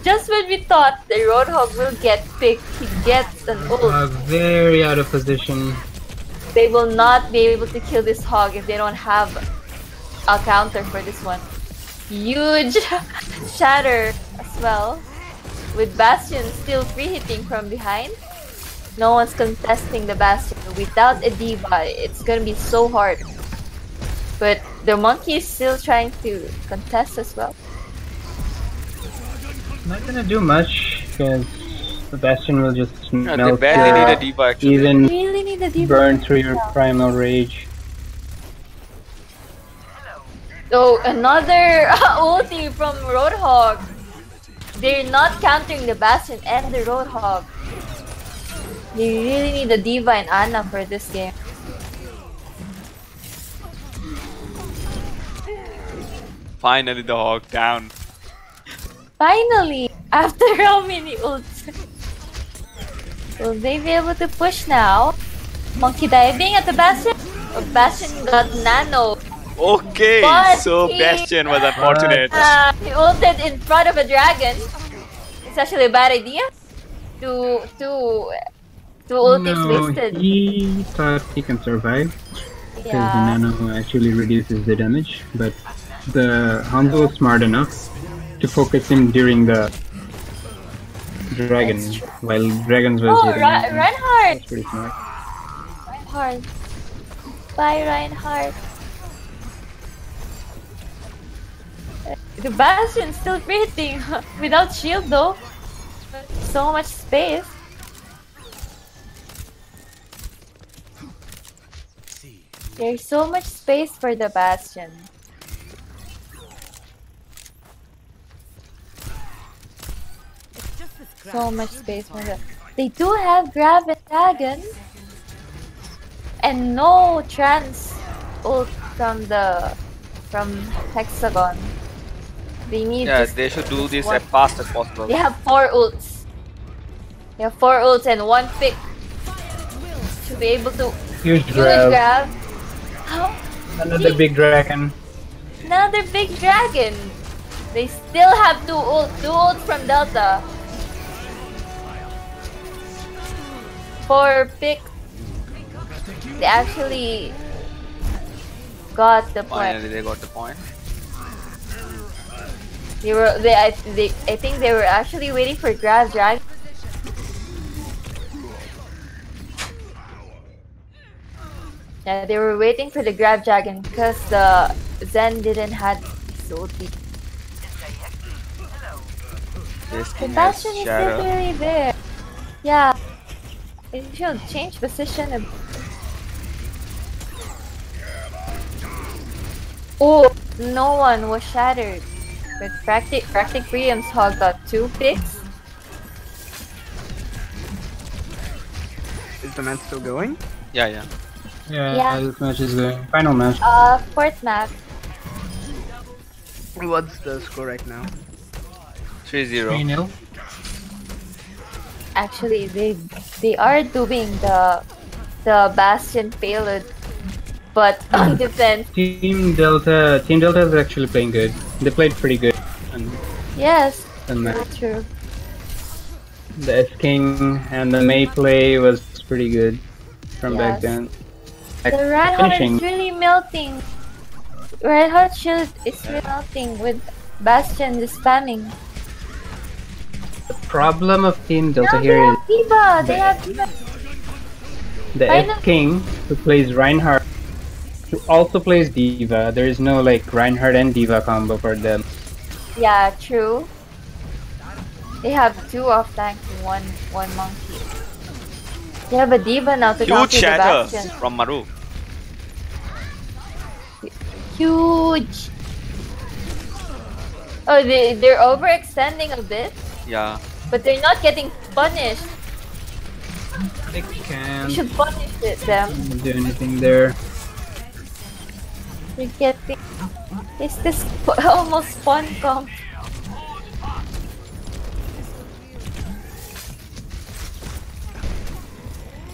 Just when we thought the Roadhog will get picked, he gets an ult. Very out of position. They will not be able to kill this hog if they don't have a counter for this one. Huge shatter as well. With Bastion still free hitting from behind. No one's contesting the Bastion. Without a diva, it's gonna be so hard. But the monkey is still trying to contest as well. Not gonna do much because the Bastion will just Yeah, they melt barely need a diva actually. even Really need a diva. burn through your primal rage. Oh, another ulti from Roadhog. They're not countering the Bastion and the Roadhog. They really need a diva and Ana for this game. Finally the hog down. Finally, after how many ults? Will they be able to push now? Monkey diving at the Bastion? Oh, Bastion got nano. Okay, But so he- Bastion was unfortunate. He ulted in front of a dragon. It's actually a bad idea. Two ultis No, wasted. he thought he can survive because the Yeah. nano actually reduces the damage, but the Hanzo was smart enough to focus him during the dragon, That's true. while dragons was Oh, hitting him. Reinhardt! That's pretty smart. Reinhardt. Bye, Reinhardt. The Bastion's still breathing without shield though. So much space. There's so much space for the Bastion. So much space for the. They do have Grab and Dragon. And no trans ult from Hexagon. They need Yeah, just they should do this one. as fast as possible. They have 4 ults. They have 4 ults and 1 pick to be able to Huge huge grab. grab. How? Another big dragon. Another big dragon. They still have 2 ults from Delta. 4 pick. They actually got the point. Finally they got the point. I think they were actually waiting for Grab Dragon. Yeah, they were waiting for the Grab Dragon because the Zen didn't have ulti. This The king has Bastion is still shadow. really there. Yeah. It should change position a bit. Oh, no one was shattered. But Practic Freedom's Hog got 2 picks. Is the match still going? Yeah, yeah. Yeah, this match is going. Final match. 4th map. What's the score right now? 3-0. 3-0. Actually, they are doing the Bastion payload, but on defense. Team Delta is actually playing good. They played pretty good. And Yes, and that's true. the S King and the May play was pretty good from back Yes. then. Like, The Reinhardt finishing. is really melting. Reinhardt shield is really melting with Bastion just spamming. The problem of Team Delta No, they here is have Diva. They have Diva. the Final- S King who plays Reinhardt, who also plays Diva. There is no like Reinhardt and Diva combo for them. Yeah, true. They have 2 off tank and one monkey. They have a Diva now to Huge counter the shatter Bastion. from Maru. Huge. Oh, they're overextending a bit, Yeah. but they're not getting punished. They You can't should punish them. do anything there. They're getting. It's this almost fun comp.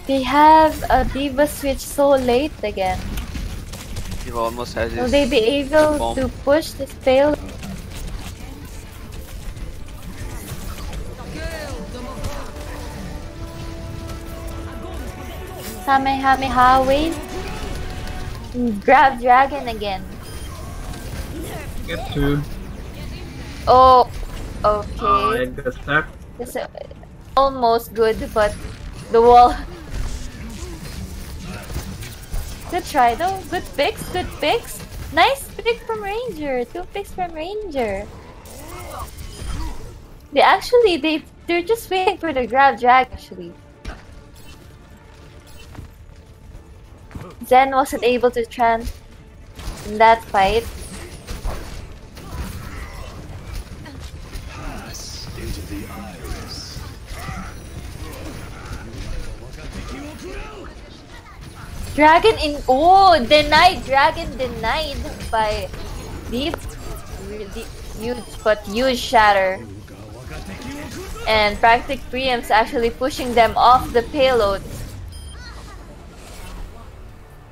They have a Diva switch so late again. He almost has Will his they be able bomb. to push this fail? Kamehameha wave. Grab dragon again. Get to. Oh, okay. Leg got stuck. It's almost good, but The wall. Good try though. Good picks. Good picks. Nice pick from Ranger. 2 picks from Ranger. They're just waiting for the grab drag actually. Zen wasn't able to trans in that fight. Dragon in denied. Dragon denied by deep, huge shatter. And Practic Preemp's actually pushing them off the payload.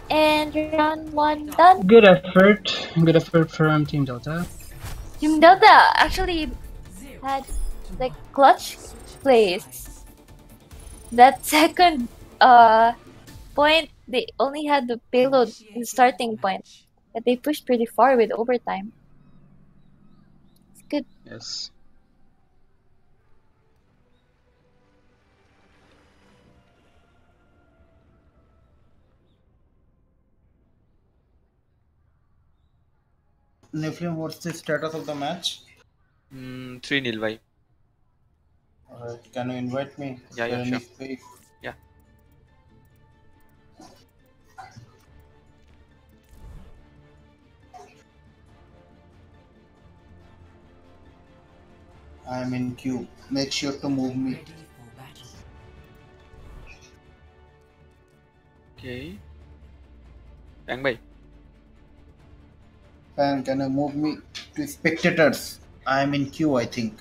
And round 1 done. Good effort. Good effort from Team Delta. Team Delta actually had like clutch plays. That second point, they only had the payload in starting point, but they pushed pretty far with overtime. It's good. Yes. Niflim, what's the status of the match? 3-0 bhai. Alright, can you invite me? Yeah, Is there any sure. space? Yeah. I'm in queue. Make sure to move me. Okay. Bang bhai. Fan, can you move me to spectators? I'm in queue, I think.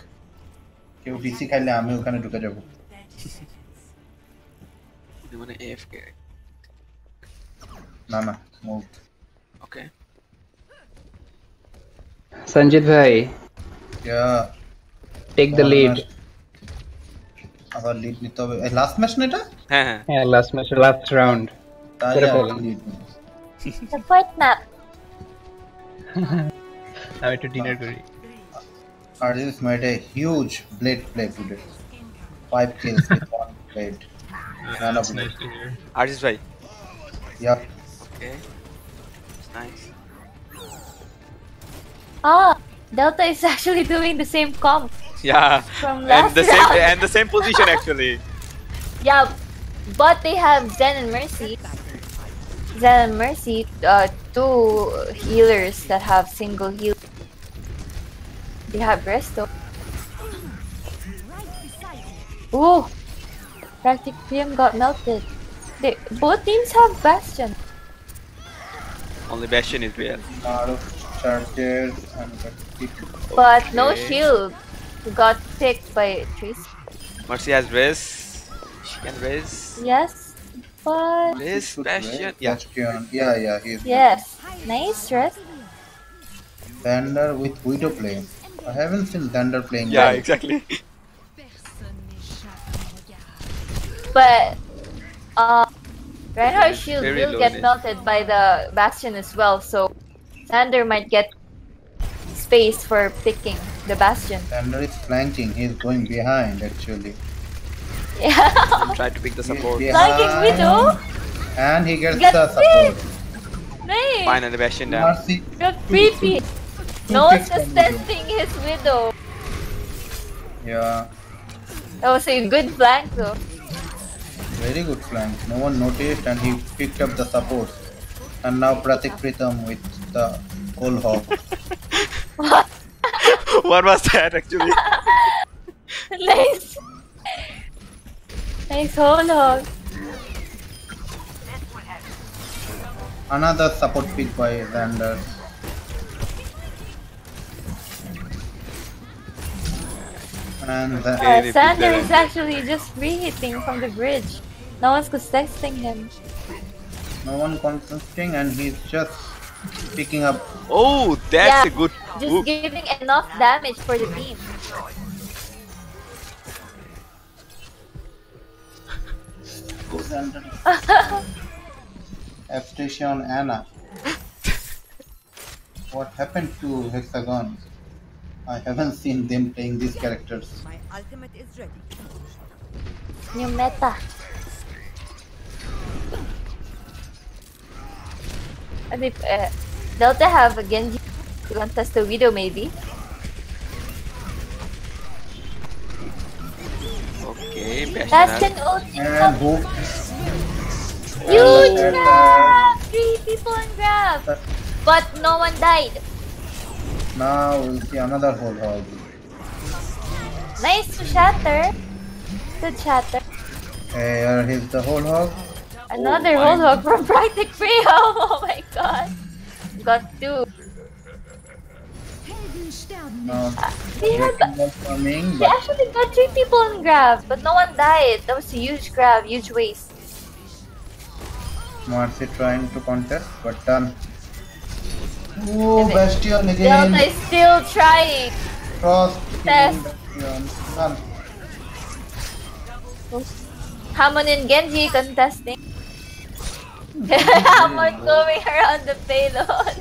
কেউ DC খাইলে আমি ওখানে ঢুকে যাব মানে AFK. না move Okay. Sanjit bhai, yeah take the lead. আবার lead নিতে হবে লাস্ট ম্যাচ না এটা হ্যাঁ Yeah, last match, last round. তাই Better আর bowling. lead নিই। Support map. আমি একটু ডিনার করি। Arjun made a huge blade play today. 5 kills with 1 blade. Man of blade. Arjis bhai. Yeah. Okay. Nice. Delta is actually doing the same comp Yeah. from last round. And the same position actually. Yeah, but they have Zen and Mercy. Zen and Mercy, 2 healers that have single heal. They have Resto. Ooh! Practic Priam got melted. Both teams have Bastion. Only Bastion is real. Lot of charges and But no Okay. shield. Got picked by Tris. Mercy has Riz. She can Riz. Yes, but... Riz, Bastion. Yeah. Bastion. Yeah, he's Yes. Nice rest. Thunder with Widow play. I haven't seen Thunder playing Yeah, well. exactly. But Reinhardt's shield Very will low get damage. melted by the Bastion as well, so Sander might get space for picking the Bastion. Thunder is flanking. He's going behind actually. Yeah. Try to pick the support. He's Flanking behind, Widow. and he gets Get the support. Nice. Finally Bastion down. Mercy. Got creepy. No one's picks from contesting his Widow. Yeah, That was a good flank though. very good flank. No one noticed, and he picked up the support. And now Pratik Pritham with the whole hog. What was that actually? Nice. Nice whole hog. Another support pick by Xander. And Okay. Sander is actually just rehitting from the bridge. No one's contesting him. no one contesting, and he's just picking up. Oh, that's Yeah. a good Just hook. giving enough damage for the team. Go Xander. F-Station Anna. What happened to Hexagon? I haven't seen them playing these characters. My ultimate is ready. New meta. And if Delta have a Genji to contest the Widow, maybe. Okay, Bastion Bastion. ulti. And who? Huge grab! 3 people in grab! But no one died. Now we'll see another whole hog. Nice to shatter. Good shatter. Here is the whole hog. Another my whole hog from Practic Freedom. Oh my god. Got 2. Now They have coming, They but actually got 3 people in grab, but no one died. That was a huge grab, huge waste. Marcy trying to contest, but done. Oh, Bastion again. Delta is still trying. Frost Test. killing Bastion. Done. Hamon and Genji contesting. Hamon going around the payload.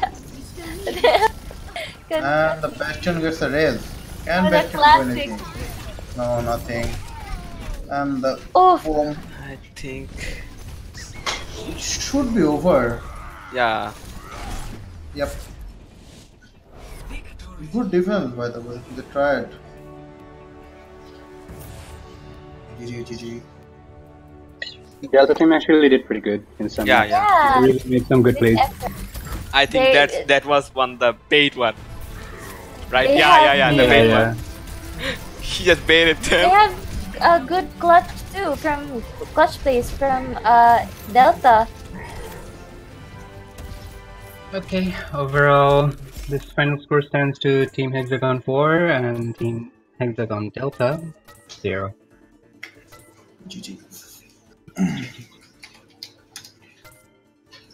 And the Bastion gets a raise. Can Oh, the Bastion do classic. anything? No, nothing. And the Oh, foam I think. should be over. Yeah. Yep. Good defense, by the way. They tried. GG. The other team actually did pretty good in some. Yeah. yeah. They really made some good plays. I think They- that was the bait one. Right? They Yeah, have- the bait Yeah. one. He just baited They them. have a good clutch too from clutch plays from Delta. Okay, overall, this final score stands to Team Hexagon 4 and Team Hexagon Delta 0. GG.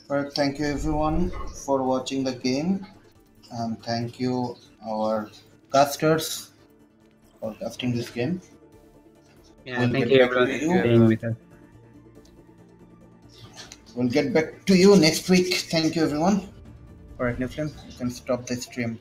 Well, thank you everyone for watching the game, and thank you our casters for casting this game. Yeah, We'll thank get you back to everyone you. for staying with us. We'll get back to you next week. Thank you everyone. Alright, Niflin, you can stop the stream.